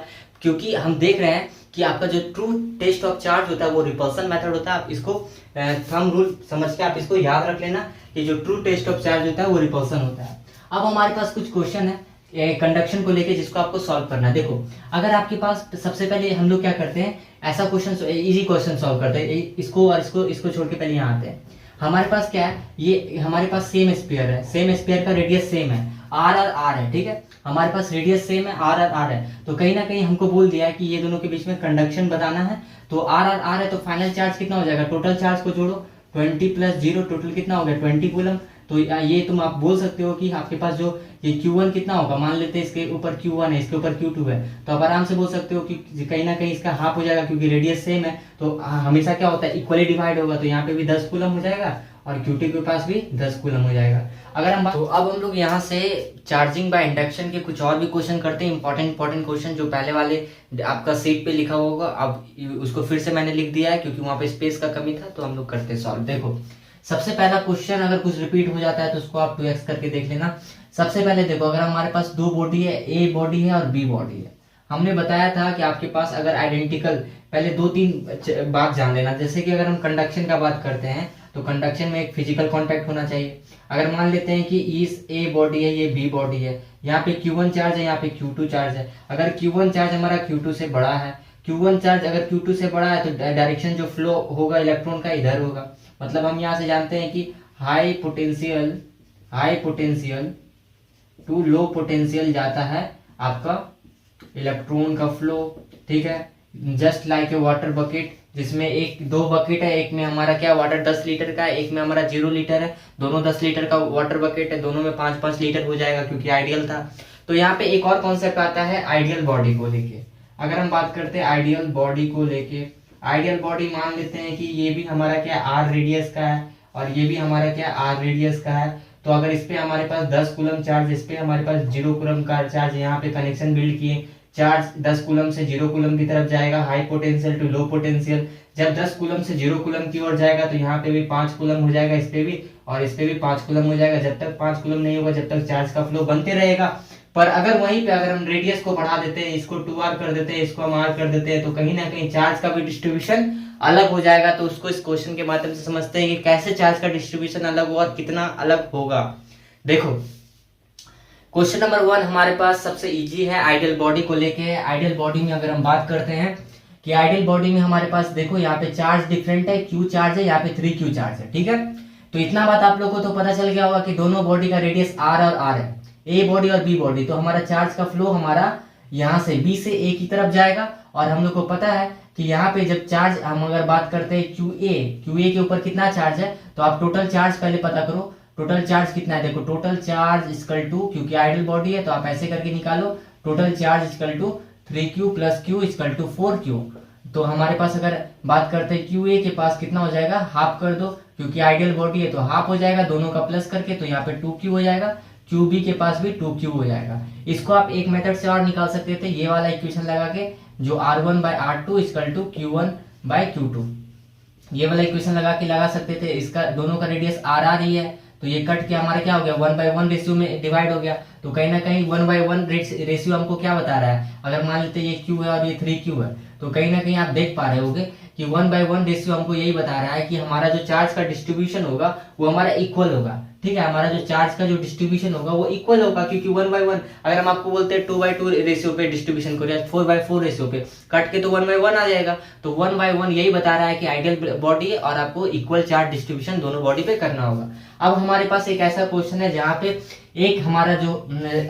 क्योंकि हम देख रहे हैं कि आपका जो ट्रू टेस्ट ऑफ चार्ज होता है वो रिपल्सन मेथड होता है। आप इसको थंब रूल समझ के आप इसको याद रख लेना कि जो ट्रू टेस्ट ऑफ चार्ज होता है वो रिपल्सन होता है। अब हमारे पास कुछ क्वेश्चन है कंडक्शन को लेके जिसको आपको सॉल्व करना है। देखो अगर आपके पास, सबसे पहले हम लोग क्या करते हैं, ऐसा क्वेश्चन इजी क्वेश्चन सॉल्व करते हैं, इसको और इसको छोड़ के पहले यहाँ आते हैं। हमारे पास क्या है, ये हमारे पास सेम स्फीयर है, सेम स्फीयर का रेडियस सेम है, आर और आर है, ठीक है, हमारे पास रेडियस सेम है, आर और आर है। तो कहीं ना कहीं हमको बोल दिया है कि ये दोनों के बीच में कंडक्शन बताना है। तो आर और आर है तो फाइनल चार्ज कितना हो जाएगा, टोटल चार्ज को जोड़ो, 20 + 0 टोटल कितना हो गया, 20 कूलम। तो ये तुम आप बोल सकते हो कि आपके पास जो ये Q1 कितना होगा, मान लेते हैं इसके ऊपर Q1 है, इसके ऊपर Q2 है, तो आप आराम से बोल सकते हो कि कहीं ना कहीं इसका हाफ हो जाएगा, क्योंकि रेडियस सेम है तो हमेशा क्या होता है, इक्वली डिवाइड होगा। तो यहाँ पे भी 10 कूलम हो जाएगा और Q2 के पास भी 10 कूलम हो जाएगा। अगर हम तो अब हम लोग यहाँ से चार्जिंग बाय इंडक्शन के कुछ और भी क्वेश्चन करते हैं, इंपॉर्टेंट क्वेश्चन जो पहले वाले आपका सीट पे लिखा होगा, अब उसको फिर से मैंने लिख दिया है क्योंकि वहाँ पे स्पेस का कमी था। तो हम लोग करते सॉल्व। देखो सबसे पहला क्वेश्चन, अगर कुछ रिपीट हो जाता है तो उसको आप 2x करके देख लेना। सबसे पहले देखो, अगर हमारे पास दो बॉडी है, ए बॉडी है और बी बॉडी है, हमने बताया था कि आपके पास अगर आइडेंटिकल, पहले 2-3 बात जान लेना। जैसे कि अगर हम कंडक्शन का बात करते हैं तो कंडक्शन में एक फिजिकल कांटेक्ट होना चाहिए। अगर मान लेते हैं कि इस ए बॉडी है, ये बी बॉडी है, यहाँ पे Q1 चार्ज है, यहाँ पे Q2 चार्ज है। अगर Q1 चार्ज हमारा Q2 से बड़ा है, Q1 चार्ज अगर Q2 से बड़ा है तो डायरेक्शन जो फ्लो होगा इलेक्ट्रॉन का इधर होगा। मतलब हम यहाँ से जानते हैं कि high potential to low potential जाता है आपका इलेक्ट्रॉन का फ्लो, ठीक है। Just like a water bucket, जिसमें दो बकेट है, एक में हमारा क्या वाटर 10 लीटर का है, एक में हमारा 0 लीटर है। दोनों 10 लीटर का वाटर बकेट है, दोनों में 5-5 लीटर हो जाएगा क्योंकि आइडियल था। तो यहाँ पे एक और कॉन्सेप्ट आता है आइडियल बॉडी को लेके। अगर हम बात करते हैं आइडियल बॉडी को लेके, आइडियल बॉडी मान लेते हैं कि ये भी हमारा क्या आर रेडियस का है और ये भी हमारा क्या आर रेडियस का है। तो अगर इस पे हमारे पास 10 कूलम चार्ज, इस पे हमारे पास 0 कूलम का चार्ज, यहाँ पे कनेक्शन बिल्ड किए, चार्ज 10 कूलम से 0 कूलम की तरफ जाएगा, high potential to low potential. जब 10 कूलम से 0 कूलम की ओर जाएगा तो यहाँ पे भी 5 कूलम हो जाएगा, इस पे भी और इस पे भी 5 कूलम हो जाएगा। जब तक 5 कूलम नहीं होगा जब तक चार्ज का फ्लो बनते रहेगा। पर अगर वहीं पे अगर हम रेडियस को बढ़ा देते हैं, इसको 2r कर देते हैं, इसको हम r कर देते हैं, तो कहीं ना कहीं चार्ज का भी डिस्ट्रीब्यूशन अलग हो जाएगा। तो उसको इस क्वेश्चन के माध्यम से समझते हैं कि कैसे चार्ज का डिस्ट्रीब्यूशन अलग होगा और कितना अलग होगा। देखो क्वेश्चन नंबर 1 हमारे पास सबसे इजी है, आइडियल बॉडी को लेके। आइडियल बॉडी में अगर हम बात करते हैं कि आइडियल बॉडी में हमारे पास देखो यहाँ पे चार्ज डिफरेंट है, Q चार्ज है, यहाँ पे 3Q चार्ज है, ठीक है। तो इतना बात आप लोगों को तो पता चल गया होगा कि दोनों बॉडी का रेडियस R और R है, ए बॉडी और बी बॉडी। तो हमारा चार्ज का फ्लो हमारा यहाँ से बी से ए की तरफ जाएगा। और हम लोग को पता है कि यहाँ पे जब चार्ज हम अगर बात करते हैं QA के ऊपर कितना चार्ज है, तो आप टोटल चार्ज पहले पता करो, टोटल चार्ज कितना है। देखो टोटल चार्ज इक्वल टू, क्योंकि आइडियल बॉडी है तो आप ऐसे करके निकालो, total charge equal to 3Q + Q equal to 4Q। तो हमारे पास अगर बात करते हैं QA के पास कितना हो जाएगा, हाफ कर दो, क्योंकि आइडियल बॉडी है तो हाफ हो जाएगा, दोनों का प्लस करके, तो यहाँ पे 2Q हो जाएगा। QB के पास भी 2Q हो जाएगा। इसको आप एक मेथड से और निकाल सकते थे, ये वाला इक्वेशन लगा के, जो R1/R2 इक्वल टू Q1/Q2, ये वाला इक्वेशन लगा सकते थे। इसका दोनों का रेडियस R ही है, तो ये कट के हमारा क्या हो गया, 1/1 रेशियो में डिवाइड हो गया। तो कहीं ना कहीं 1/1 रेशियो हमको क्या बता रहा है, अगर मान लेते ये Q है और ये 3Q है, तो कहीं ना कहीं आप देख पा रहे होगे कि 1/1 रेशियो हमको यही बता रहा है कि हमारा जो चार्ज का डिस्ट्रीब्यूशन होगा वो हमारा इक्वल होगा, ठीक है। हमारा जो चार्ज का जो डिस्ट्रीब्यूशन होगा वो इक्वल होगा, क्योंकि 1/1, अगर हम आपको बोलते हैं 2/2 रेशियो पे डिस्ट्रीब्यूशन करो या 4/4 रेशियो पे, कट के तो 1/1 आ जाएगा। तो 1/1 यही बता रहा है कि आइडियल बॉडी है और आपको इक्वल चार्ज डिस्ट्रीब्यूशन दोनों बॉडी पे करना होगा। अब हमारे पास एक ऐसा क्वेश्चन है जहाँ पे एक हमारा जो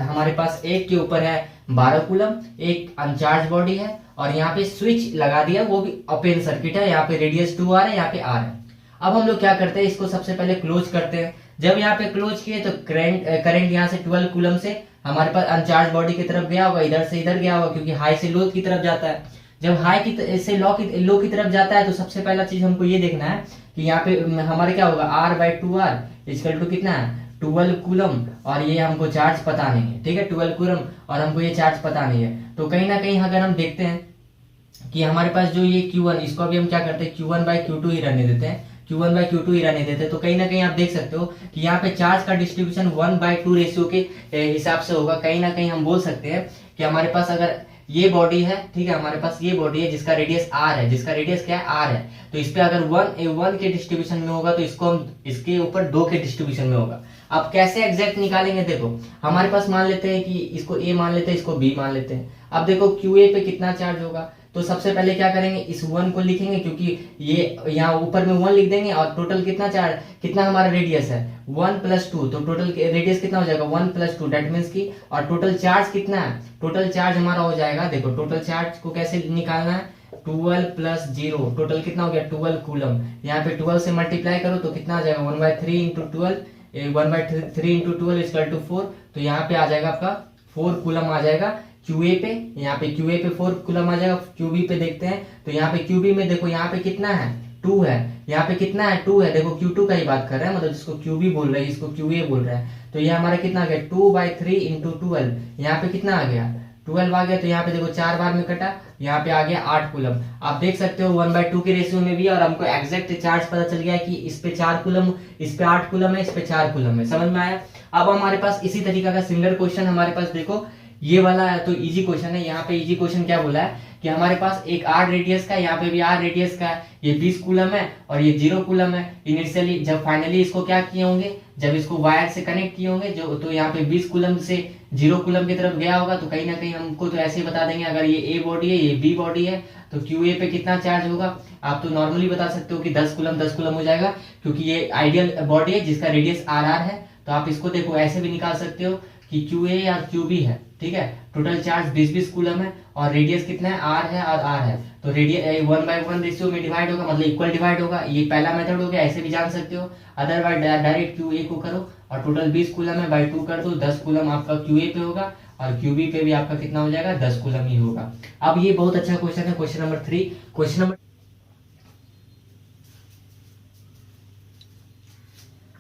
हमारे पास एक के ऊपर है 12 कूलम, एक अनचार्ज बॉडी है और यहाँ पे स्विच लगा दिया, वो भी ओपन सर्किट है, यहाँ पे रेडियस 2r है, यहाँ पे r है। अब हम लोग क्या करते हैं, इसको सबसे पहले क्लोज करते हैं। जब यहाँ पे क्लोज किए तो करंट यहाँ से 12 कूलम से हमारे पास अनचार्ज बॉडी की तरफ गया होगा, इधर से इधर गया होगा, क्योंकि हाई से लो की तरफ जाता है। जब हाई से लो की तरफ जाता है तो सबसे पहला चीज हमको ये देखना है कि यहाँ पे हमारे क्या होगा, r/2r इक्वल टू कितना है, 12 कूलम, और ये हमको चार्ज पता नहीं है, ठीक है, 12 कूलम, और हमको ये चार्ज पता नहीं है। तो कहीं ना कहीं अगर हम देखते हैं कि हमारे पास जो ये Q1, इसको भी हम क्या करते हैं, Q1/Q2 ही रहने देते हैं, Q1/Q2 ही रहने देते हैं। तो कहीं ना कहीं आप देख सकते हो कि यहाँ पे चार्ज का डिस्ट्रीब्यूशन 1/2 रेशियो के हिसाब से होगा। कहीं ना कहीं हम बोल सकते हैं कि हमारे पास अगर ये बॉडी है, ठीक है, हमारे पास ये बॉडी है जिसका रेडियस r है, जिसका रेडियस क्या है, r है, तो इस पे अगर 1 के डिस्ट्रीब्यूशन में होगा तो इसको हम इसके ऊपर 2 के डिस्ट्रीब्यूशन में होगा। अब कैसे एग्जैक्ट निकालेंगे, देखो हमारे पास मान लेते हैं कि इसको a मान लेते हैं, इसको b मान लेते हैं। अब देखो QA पे कितना चार्ज होगा, तो सबसे पहले क्या करेंगे, इस 1 को लिखेंगे, क्योंकि ये यहाँ ऊपर में 1 लिख देंगे, और टोटल कितना चार्ज, कितना हमारा रेडियस है 1 + 2, तो टोटल रेडियस कितना हो जाएगा 1 + 2, दैट मीन्स की, और टोटल चार्ज कितना है, टोटल चार्ज हमारा हो जाएगा, देखो टोटल चार्ज को कैसे निकालना है, 12 + 0, टोटल कितना हो गया 12 कूलम। यहाँ पे 12 से मल्टीप्लाई करो तो कितना आ जाएगा 1/3 × 12, 1/3 × 12 = 4, तो यहाँ पे आ जाएगा आपका 4 कूलम आ जाएगा QA पे। यहाँ पे QA पे 4 कूलम आ जाएगा। QB पे देखते हैं तो यहाँ पे QB में देखो यहाँ पे कितना है 2 है, यहाँ पे कितना है 2 है, देखो Q2 का ही बात कर रहे हैं, मतलब जिसको QB बोल रहे हैं इसको QA बोल रहे हैं। तो ये हमारा कितना आ गया 2/3 × 12, यहाँ पे कितना आ गया 12 आ गया। तो यहाँ पे देखो 4 बार में कटा, यहाँ पे आ गया 8 कूलम। आप देख सकते हो 1/2 के रेशियो में भी, और हमको एग्जैक्ट चार्ज पता चल गया कि इस पे 4 कूलम, इस पे 8 कूलम है, इस पे 4 कूलम है। समझ में आया। अब हमारे पास इसी तरीका का सिमिलर क्वेश्चन हमारे पास देखो ये वाला है, तो इजी क्वेश्चन है। यहाँ पे इजी क्वेश्चन क्या बोला है कि हमारे पास एक r रेडियस का, यहाँ पे भी r रेडियस का है, ये 20 कूलम है और ये 0 कूलम है। इनिशियली जब फाइनली इसको क्या किए होंगे, जब इसको वायर से कनेक्ट किए होंगे जो, तो यहाँ पे 20 कूलम से 0 कूलम की तरफ गया होगा। तो कहीं ना कहीं हमको तो ऐसे ही बता देंगे, अगर ये A बॉडी है, ये B बॉडी है, तो QA पे कितना चार्ज होगा। आप तो नॉर्मली बता सकते हो कि 10 कूलम हो जाएगा, क्योंकि ये आइडियल बॉडी है जिसका रेडियस r है। तो आप इसको देखो ऐसे भी निकाल सकते हो कि QA या QB है, ठीक है, टोटल चार्ज 20 कूलम है और रेडियस कितना है r है और r है, तो रेडियस 1/1 रेशियो में डिवाइड होगा, मतलब इक्वल डिवाइड होगा। ये पहला मेथड हो गया, ऐसे भी जान सकते हो। अदरवाइज डायरेक्ट QA को करो और टोटल 20 कूलम है बाय 2 कर दो, 10 कूलम आपका QA पे होगा और QB पे भी आपका कितना हो जाएगा 10 कूलम ही होगा। अब ये बहुत अच्छा क्वेश्चन है, क्वेश्चन नंबर 3। क्वेश्चन नंबर,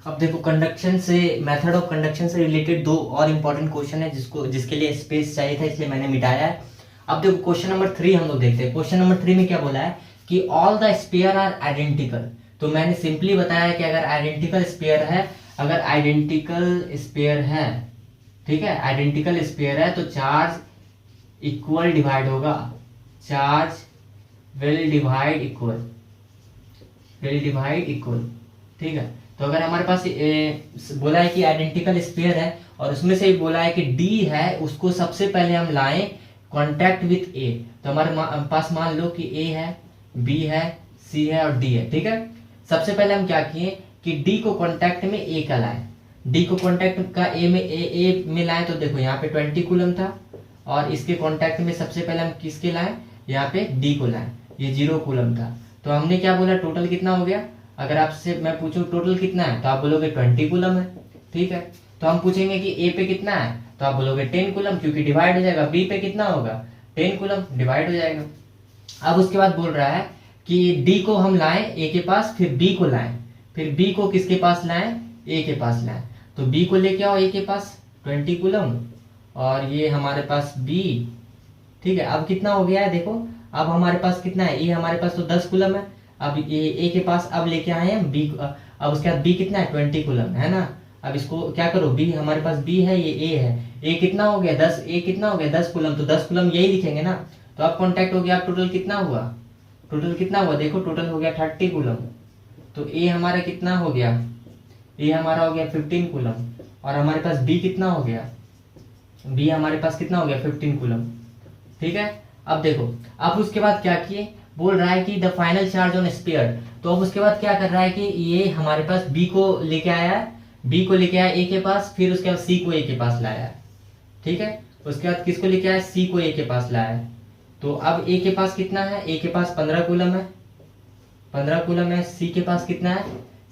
अब देखो कंडक्शन से, मेथड ऑफ कंडक्शन से रिलेटेड 2 और इंपॉर्टेंट क्वेश्चन है जिसके लिए स्पेस चाहिए था, इसलिए मैंने मिटाया है। अब देखो क्वेश्चन नंबर 3 हम लोग देखते हैं। क्वेश्चन नंबर 3 में क्या बोला है कि all the sphere are identical. तो मैंने सिंपली बताया कि अगर आइडेंटिकल स्पेयर है, अगर आइडेंटिकल स्पेयर है, ठीक है, आइडेंटिकल स्पेयर है तो चार्ज इक्वल डिवाइड होगा, चार्ज विल डिवाइड इक्वल, ठीक है। तो अगर हमारे पास बोला है कि आइडेंटिकल स्पेयर है और उसमें से बोला है कि D है, उसको सबसे पहले हम लाएं कांटेक्ट विथ A। तो हमारे पास मान लो कि A है, B है, C है और D है, ठीक है। सबसे पहले हम क्या किए कि D को कांटेक्ट में A का लाएं, D को कांटेक्ट का A में लाएं। तो देखो यहाँ पे 20 कूलम था और इसके कांटेक्ट में सबसे पहले हम किसके लाएं, यहाँ पे D को लाएं, ये 0 कूलम था। तो हमने क्या बोला, टोटल कितना हो गया। अगर आपसे मैं पूछूं टोटल कितना है तो आप बोलोगे 20 कूलम है, ठीक है। तो हम पूछेंगे कि A पे कितना है तो आप बोलोगे 10 कूलम, क्योंकि डिवाइड हो जाएगा। B पे कितना होगा 10 कूलम, डिवाइड हो जाएगा। अब उसके बाद बोल रहा है कि D को हम लाएं A के पास, फिर B को लाएं, फिर B को किसके पास लाएं, A के पास लाएं। तो B को लेके आओ A के पास 20 कूलम और ये हमारे पास B, ठीक है। अब कितना हो गया है देखो, अब हमारे पास कितना है, ये हमारे पास तो 10 कूलम है। अब ये A के पास अब लेके आए हैं B, अब उसके बाद B कितना है 20 कूलम है ना। अब इसको क्या करो, B हमारे पास B है, ये A है, A कितना हो गया 10, A कितना हो गया 10 कूलम, तो 10 कूलम यही लिखेंगे ना। तो अब कॉन्टेक्ट हो गया, अब टोटल कितना हुआ, देखो टोटल हो गया 30 कूलम। तो A हमारा कितना हो गया, A हमारा हो गया 15 कूलम और हमारे पास B कितना हो गया, B हमारे पास कितना हो गया 15 कूलम, ठीक है। अब देखो, अब उसके बाद क्या किए, बोल रहा है कि the final charge on sphere. तो अब उसके बाद क्या कर रहा है कि ये हमारे पास B को लेके आया है, A के पास, फिर उसके बाद C को A के पास लाया है, ठीक है। उसके बाद किसको लेके आया, सी को ए के पास लाया। तो अब ए के पास कितना है, ए के पास 15 कूलम है, 15 कूलम है। सी के पास कितना है,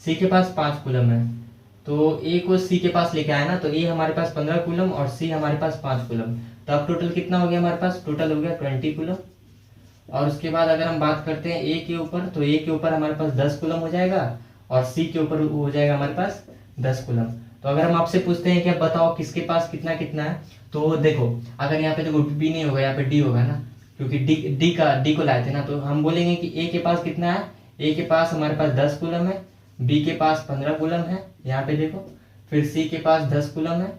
सी के पास 5 कूलम है। तो ए को सी के पास लेके आया ना, तो ए हमारे पास 15 कूलम और सी हमारे पास 5 कूलम। तो अब टोटल कितना हो गया हमारे पास, टोटल हो गया 20 कूलम। और उसके बाद अगर हम बात करते हैं ए के ऊपर, तो ए के ऊपर हमारे पास 10 कूलम हो जाएगा और सी के ऊपर हो जाएगा हमारे पास 10 कूलम। तो अगर हम आपसे पूछते हैं कि अब बताओ किसके पास कितना कितना है, तो देखो अगर यहाँ पे देखो बी नहीं होगा, यहाँ पे डी होगा ना, क्योंकि डी को लाए थे ना। तो हम बोलेंगे कि ए के पास कितना है, ए के पास हमारे पास 10 कूलम है, बी के पास 15 कूलम है, यहाँ पे देखो। फिर सी के पास 10 कूलम है,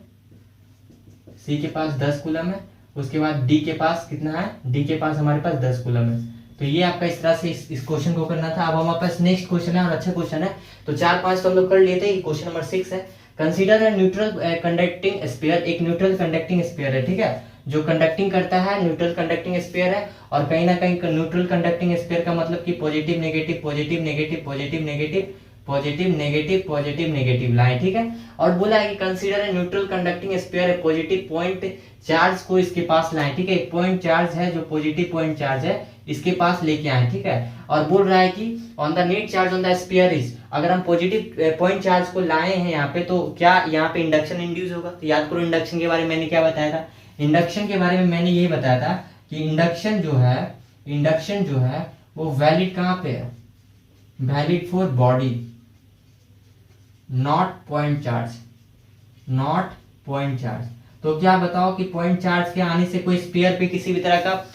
सी के पास 10 कूलम है। उसके बाद डी के पास कितना है, डी के पास हमारे पास 10 कूलम है। तो ये आपका इस तरह से इस क्वेश्चन को करना था। अब हमारे पास नेक्स्ट क्वेश्चन है और अच्छा क्वेश्चन है। तो 4-5 तो हम लोग कर लिए थे। क्वेश्चन नंबर 6 है, consider a neutral conducting sphere. एक न्यूट्रल कंडक्टिंग स्फीयर है, ठीक है, जो कंडक्टिंग करता है, न्यूट्रल कंडक्टिंग स्फीयर है। और कहीं ना कहीं न्यूट्रल कंडक्टिंग स्फीयर का मतलब कि positive negative positive negative positive negative positive negative positive negative लाए, ठीक है। और बोला है कि consider a neutral conducting sphere है, पॉजिटिव पॉइंट चार्ज को इसके पास लाए, ठीक है। एक पॉइंट चार्ज है जो पॉजिटिव पॉइंट चार्ज है, इसके पास लेके आए, ठीक है। और बोल रहा है कि on the net charge on the sphere is, अगर हम पॉजिटिव पॉइंट चार्ज को लाए हैं यहाँ पे, तो क्या यहाँ पे इंडक्शन इंड्यूस होगा। तो याद करो इंडक्शन के बारे में मैंने क्या बताया था, इंडक्शन के बारे में मैंने यही बताया था कि इंडक्शन जो है वो वैलिड कहाँ पे है, valid for body, not point charge, not point charge. तो क्या बताओ कि पॉइंट चार्ज के आने से कोई स्फीयर पे किसी भी तरह का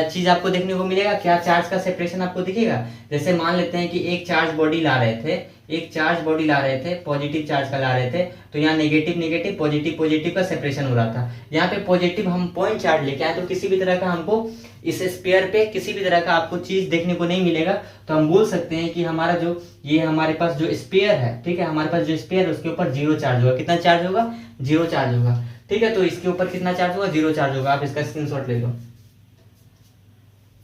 चीज आपको देखने को मिलेगा क्या, चार्ज का सेपरेशन आपको दिखेगा। जैसे मान लेते हैं कि एक चार्ज बॉडी ला रहे थे, पॉजिटिव चार्ज का ला रहे थे, तो यहाँ नेगेटिव नेगेटिव पॉजिटिव पॉजिटिव का सेपरेशन हो रहा था। यहाँ पे पॉजिटिव हम पॉइंट चार्ज लेके आए, तो किसी भी तरह का हमको इस स्फीयर पे किसी भी तरह का आपको चीज देखने को नहीं मिलेगा। तो हम बोल सकते हैं कि हमारा जो ये हमारे पास जो स्फीयर है, ठीक है, हमारे पास जो स्फीयर है उसके ऊपर 0 चार्ज होगा। कितना चार्ज होगा, 0 चार्ज होगा, ठीक है। तो इसके ऊपर कितना चार्ज होगा, 0 चार्ज होगा। आप इसका स्क्रीनशॉट ले लो।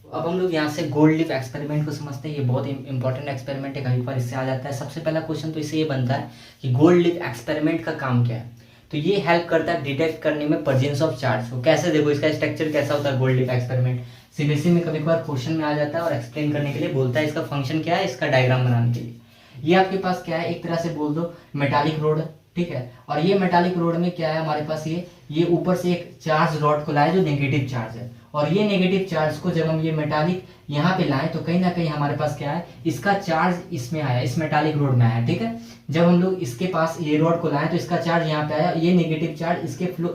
अब हम लोग यहाँ से गोल्ड लीफ एक्सपेरिमेंट को समझते हैं। ये बहुत इंपॉर्टेंट एक्सपेरिमेंट है, कहीं पर इससे आ जाता है। सबसे पहला क्वेश्चन तो इससे ये बनता है कि गोल्ड लीफ एक्सपेरिमेंट का काम क्या है। तो ये हेल्प करता है डिटेक्ट करने में प्रेजेंस ऑफ चार्ज को। कैसे, देखो इसका स्ट्रक्चर कैसा होता है गोल्ड लीफ एक्सपेरिमेंट। सीबीएसई में कभी कभार क्वेश्चन में आ जाता है और एक्सप्लेन करने के लिए बोलता है इसका फंक्शन क्या है, इसका डायग्राम बनाने के लिए। ये आपके पास क्या है, एक तरह से बोल दो मेटालिक रोड, ठीक है। और ये मेटालिक रोड में क्या है हमारे पास, ये ऊपर से एक चार्ज रॉड को लाए जो नेगेटिव चार्ज है। और ये नेगेटिव चार्ज को जब हम ये मेटालिक यहाँ पे लाए, तो कहीं ना कहीं हमारे पास क्या है, इसका चार्ज इसमें आया, इस मेटालिक रोड में आया, ठीक है। जब हम लोग इसके पास ये रॉड को लाए तो इसका चार्ज यहाँ पे आया, ये नेगेटिव चार्ज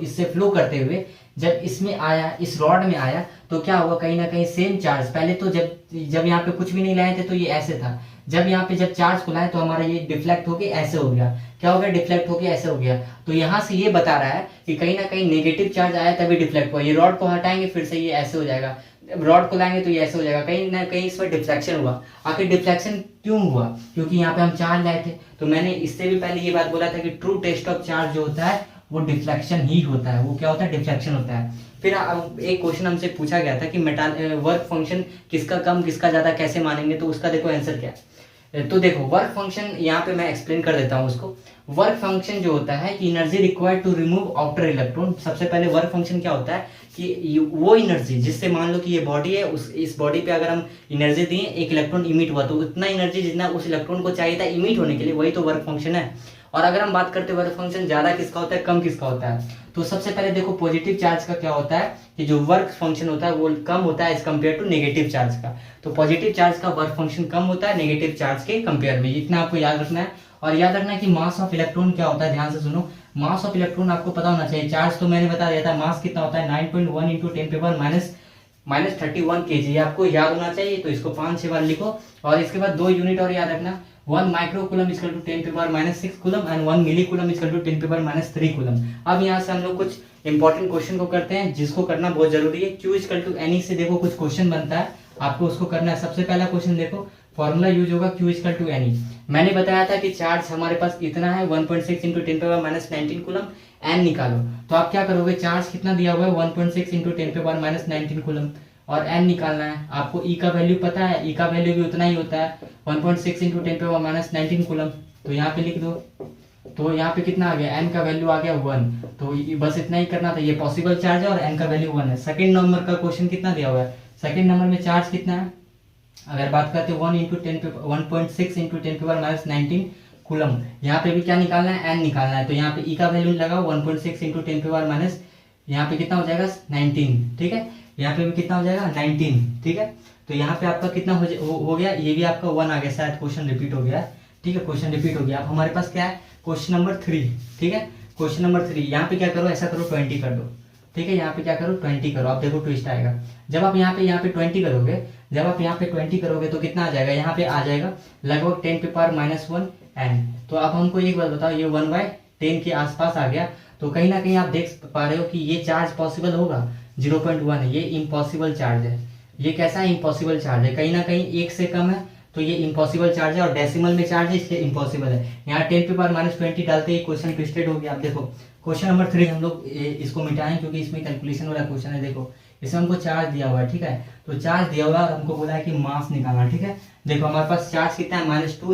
इससे फ्लो करते हुए जब इसमें आया, इस रॉड में आया, तो क्या हुआ, कहीं ना कहीं सेम चार्ज, पहले तो जब यहाँ पे कुछ भी नहीं लाए थे तो ये ऐसे था। जब यहाँ पे जब चार्ज को लाए तो हमारा ये डिफ्लेक्ट होके ऐसे हो गया। क्या हो गया, डिफ्लेक्ट होके ऐसे हो गया। तो यहाँ से ये बता रहा है कि कहीं ना कहीं नेगेटिव चार्ज आया तभी डिफ्लेक्ट हुआ। ये रॉड को हटाएंगे फिर से ये ऐसे हो जाएगा, रॉड को लाएंगे तो ये ऐसे हो जाएगा, कहीं ना कहीं इसमें डिफ्लेक्शन हुआ। आखिर डिफ्लेक्शन क्यों हुआ, क्योंकि यहाँ पे हम चार्ज लाए थे। तो मैंने इससे भी पहले ये बात बोला था कि ट्रू टेस्ट ऑफ चार्ज जो होता है वो डिफ्लेक्शन ही होता है। वो क्या होता है, डिफ्लेक्शन होता है। फिर एक क्वेश्चन हमसे पूछा गया था कि वर्क फंक्शन किसका कम किसका ज्यादा कैसे मानेंगे, तो उसका देखो आंसर क्या है। तो देखो वर्क फंक्शन यहाँ पे मैं एक्सप्लेन कर देता हूँ उसको। वर्क फंक्शन जो होता है कि energy required to remove outer electron. सबसे पहले वर्क फंक्शन क्या होता है कि वो एनर्जी जिससे, मान लो कि ये बॉडी है, इस बॉडी पे अगर हम एनर्जी दिए, एक इलेक्ट्रॉन इमिट हुआ, तो उतना एनर्जी जितना उस इलेक्ट्रॉन को चाहिए था इमिट होने के लिए, वही तो वर्क फंक्शन है। और अगर हम बात करते हैं वर्क फंक्शन ज्यादा किसका होता है, कम किसका होता है, तो सबसे पहले देखो पॉजिटिव चार्ज का क्या होता है कि जो वर्क फंक्शन होता है वो कम होता है as compare to negative charge का। तो पॉजिटिव चार्ज का वर्क फंक्शन कम होता है नेगेटिव चार्ज के कंपेयर में। इतना आपको याद रखना है। और याद रखना है कि मास ऑफ इलेक्ट्रॉन क्या होता है, ध्यान से सुनो। मास ऑफ इलेक्ट्रॉन आपको पता होना चाहिए। चार्ज तो मैंने बता दिया था, मास कितना होता है 9.1 इंटू 10⁻31 kg, आपको याद होना चाहिए। तो इसको 5-6 बार लिखो। और इसके बाद 2 यूनिट और याद रखना, 1 microcoulomb equal to 10⁻6 coulomb and 1 millicoulomb equal to 10⁻3 coulomb. अब यहाँ से हम लोग कुछ इंपॉर्टेंट क्वेश्चन को करते हैं जिसको करना बहुत जरूरी है। Q इक्वल टू एनी से देखो कुछ क्वेश्चन बनता है, आपको उसको करना है। सबसे पहला क्वेश्चन देखो, फॉर्मूला यूज होगा Q इक्वल टू एनी। मैंने बताया था कि चार्ज हमारे पास इतना है 1.6 इंटू 10⁻19 कूलम, एन निकालो। तो आप क्या करोगे, चार्ज कितना दिया हुआ है 1.6 इंटू 10⁻19 कूलम, और एन निकालना है आपको। ई का वैल्यू पता है, ई का वैल्यू भी उतना ही होता है 1.6 इंटू 10⁻19 कूलम। तो यहाँ पे लिख दो तो यहाँ पे कितना आ गया, n का वैल्यू आ गया 1। तो बस इतना ही करना था, ये पॉसिबल चार्ज है और n का वैल्यू 1 है। सेकंड नंबर का क्वेश्चन कितना दिया हुआ है, सेकंड नंबर में चार्ज कितना है, अगर बात करते हैं 1.6 इंटू 10⁻19 कूलम। यहाँ पे भी क्या निकालना है, n निकालना है। तो यहाँ पे e का वैल्यू लगाओ 1.6 इंटू 10⁻, यहाँ पे कितना हो जाएगा 19, ठीक है। यहाँ पे भी कितना हो जाएगा 19, ठीक है। तो यहाँ पे आपका कितना हो गया, ये भी आपका 1 आ गया, शायद क्वेश्चन रिपीट हो गया है, ठीक है, क्वेश्चन रिपीट हो गया। अब हमारे पास क्या है, क्वेश्चन नंबर 3, ठीक है। क्वेश्चन नंबर 3, यहाँ पे क्या करो, ऐसा करो 20 कर दो, ठीक है। यहाँ पे क्या करो 20 करो। अब देखो ट्विस्ट आएगा, जब आप यहाँ पे 20 करोगे, जब आप यहाँ पे 20 करोगे तो कितना आ जाएगा, यहाँ पे आ जाएगा लगभग 10⁻⁻1 n। तो अब हमको एक बात बताओ, ये 1/10 के आसपास आ गया। तो कहीं ना कहीं आप देख पा रहे हो कि ये चार्ज पॉसिबल होगा, 0.1 है, ये इम्पॉसिबल चार्ज है। ये कैसा है, इम्पॉसिबल चार्ज है, कहीं ना कहीं 1 से कम है तो ये इम्पॉसिबल चार्ज है, और डेसिमल में चार्ज है इसलिए इम्पॉसिबल है। यहाँ 10⁻20 डालते ही क्वेश्चन ट्विस्टेड हो गया। आप देखो क्वेश्चन नंबर 3 हम लोग इसको मिटाएं क्योंकि इसमें कैलकुलेशन वाला क्वेश्चन है। देखो इसमें हमको चार्ज दिया हुआ है, ठीक है। तो चार्ज दिया हुआ है और हमको बोला है कि मास निकालना, ठीक है। देखो हमारे पास चार्ज कितना है, -2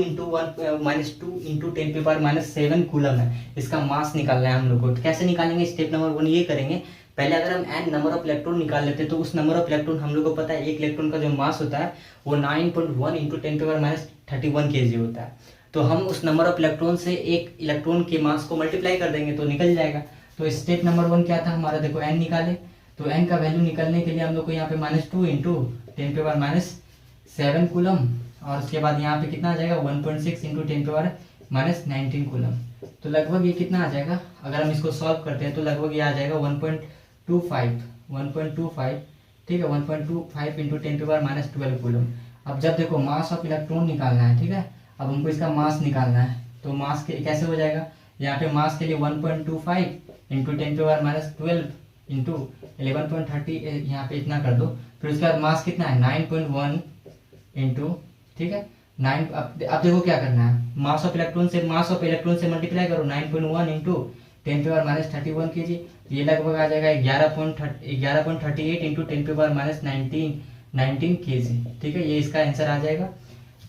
इंटू 10⁻7 कूलम है। इसका मास निकालना है हम लोग को। तो कैसे निकालेंगे, स्टेप नंबर 1 ये करेंगे। पहले अगर हम n नंबर ऑफ इलेक्ट्रॉन निकाल लेते हैं तो उस नंबर ऑफ इलेक्ट्रॉन हम लोग को पता है, एक इलेक्ट्रॉन का जो मास होता है वो 9.1 इंटू 10⁻31 kg होता है। तो हम उस नंबर ऑफ इलेक्ट्रॉन से एक इलेक्ट्रॉन के मास को मल्टीप्लाई कर देंगे तो निकल जाएगा। तो स्टेप नंबर 1 क्या था हमारा, देखो n निकाले। तो n का वैल्यू निकलने के लिए हम लोग को यहाँ पे -2 इंटू 10⁻7 कूलम, और उसके बाद यहाँ पे कितना आ जाएगा 1.6 इंटू 10⁻19 कूलम। तो लगभग ये कितना आ जाएगा, अगर हम इसको सॉल्व करते हैं तो लगभग ये आ जाएगा 1.25, ठीक है, 1.25 इंटू 10⁻12 कूलम। अब जब देखो मास ऑफ इलेक्ट्रॉन निकालना है, ठीक है, अब हमको इसका मास निकालना है। तो मास के कैसे हो जाएगा, यहाँ पे मास के लिए 1.25 इंटू 10⁻12 इंटू 11.30, यहाँ पे इतना कर दो। फिर उसके बाद मास कितना है 9.1 इंटू, ठीक है 9। अब देखो क्या करना है, मास ऑफ इलेक्ट्रॉन से मल्टीप्लाई करो 9.1 इंटू 10⁻31 kg। ये लगभग आ जाएगा 11.38 इंटू 10⁻19 kg, ठीक है। ये इसका आंसर आ जाएगा।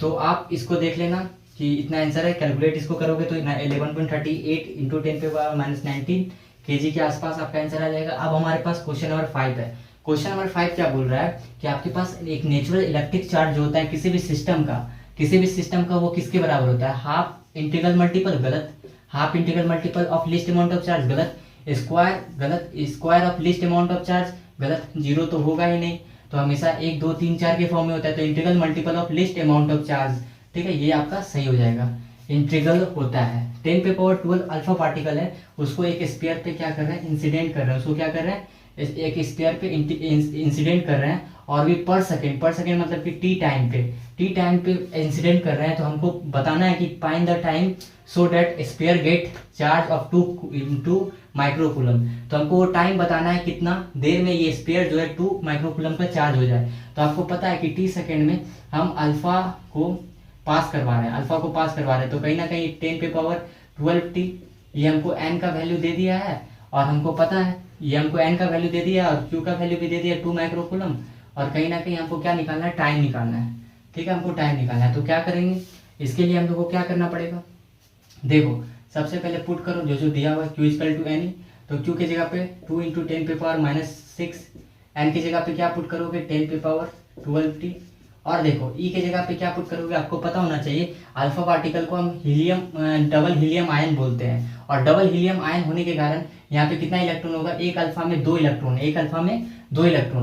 तो आप इसको देख लेना कि इतना आंसर है, कैलकुलेट इसको करोगे तो 11.38 इंटू 10⁻19 kg के आसपास आपका आंसर आ जाएगा। अब हमारे पास क्वेश्चन नंबर 5 है। क्वेश्चन नंबर 5 क्या बोल रहा है कि आपके पास एक नेचुरल इलेक्ट्रिक चार्ज जो होता है किसी भी सिस्टम का वो किसके बराबर होता है, हाफ इंटीग्रल मल्टीपल, गलत, half integral multiple of least amount of charge, गलत, स्क्वायर, गलत, square of least amount of charge, गलत, जीरो तो होगा ही नहीं। तो हमेशा 1 2 3 4 के फॉर्म में होता है। तो integral multiple of least amount of charge, ठीक है, ये आपका सही हो जाएगा। इंटीग्रल होता है 10⁻12 अल्फा पार्टिकल है, उसको एक स्फीयर पे क्या कर रहे हैं, इंसिडेंट कर रहे हैं, उसको क्या कर रहे हैं, एक स्फीयर पे इंसिडेंट कर रहे हैं, और भी पर सेकेंड मतलब कि टी टाइम पे इंसिडेंट कर रहे हैं। तो हमको बताना है कि find the time so that sphere gate charge of 2 microcoulomb. तो हमको वो टाइम बताना है कितना देर में ये स्फीयर जो है 2 माइक्रोकूलम का चार्ज हो जाए। तो आपको पता है कि टी सेकेंड में हम अल्फा को पास करवा रहे हैं, तो कहीं ना कहीं 10⁻12t ये हमको n का वैल्यू दे दिया है, और हमको पता है ये हमको n का वैल्यू दे दिया और q का वैल्यू भी दे दिया 2 माइक्रोकूलम, और कहीं ना कहीं हमको क्या निकालना है, टाइम निकालना है, ठीक है, हमको टाइम निकालना है। तो क्या करेंगे, इसके लिए हम लोग को क्या करना पड़ेगा, देखो सबसे पहले पुट करो जो दिया हुआ q = n। तो q की जगह पे 2 इंटू 10⁻6, n की जगह पे क्या पुट करोगे 10⁻12t, और देखो E की जगह पे क्या पुट करोगे, आपको पता होना चाहिए अल्फा पार्टिकल को हम डबल हीलियम आयन बोलते हैं, और डबल हीलियम आयन होने के कारण यहाँ पे कितना इलेक्ट्रॉन होगा, एक अल्फा में 2 इलेक्ट्रॉन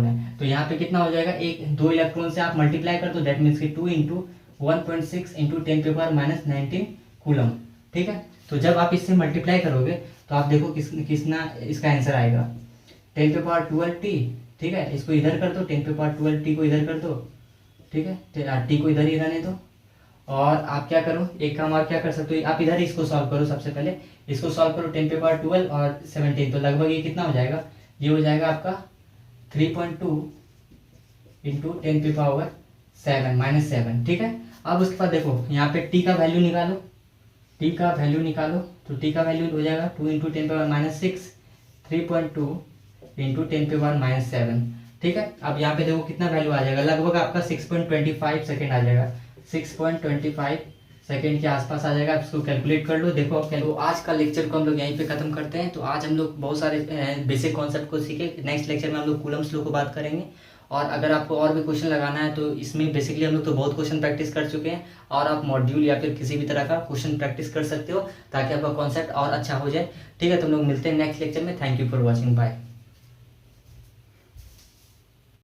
है। तो यहाँ पे कितना हो जाएगा, 2 इलेक्ट्रॉन से आप मल्टीप्लाई कर दो, दैट मीन्स कि 2 इंटू 1.6 इंटू 10⁻19 कूलम, ठीक है। तो जब आप इससे मल्टीप्लाई करोगे तो आप देखो कितना इसका आंसर आएगा 10⁻12t, ठीक है। इसको इधर कर दो, 10⁻12t को इधर कर दो, ठीक है, टी को इधर ही रहने दो। और आप क्या करो, एक काम और क्या कर सकते हो, आप इधर इसको सॉल्व करो, सबसे पहले इसको सॉल्व करो 10⁻12 और 17, तो लगभग ये कितना हो जाएगा, ये हो जाएगा आपका 3.2 इंटू 10⁻7 ठीक है। अब उसके बाद देखो यहाँ पे टी का वैल्यू निकालो, तो टी का वैल्यू हो जाएगा 2 इंटू 10⁻6, 3.2 इंटू 10⁻7, ठीक है। अब यहाँ पे देखो कितना वैल्यू आ जाएगा, लगभग आपका 6.25 सेकेंड आ जाएगा, 6.25 सेकंड के आसपास आ जाएगा, आप इसको कैलकुलेट कर लो। देखो अब तो आज का लेक्चर को हम लोग यहीं पे खत्म करते हैं। तो आज हम लोग बहुत सारे बेसिक कॉन्सेप्ट को सीखे। नेक्स्ट लेक्चर में हम लोग कूलम्स लॉ को बात करेंगे। और अगर आपको और भी क्वेश्चन लगाना है तो इसमें बेसिकली हम लोग तो बहुत क्वेश्चन प्रैक्टिस कर चुके हैं, और आप मॉड्यूल या फिर किसी भी तरह का क्वेश्चन प्रैक्टिस कर सकते हो ताकि आपका कॉन्सेप्ट और अच्छा हो जाए। ठीक है, तो हम लोग मिलते हैं नेक्स्ट लेक्चर में। Thank you for watching, bye.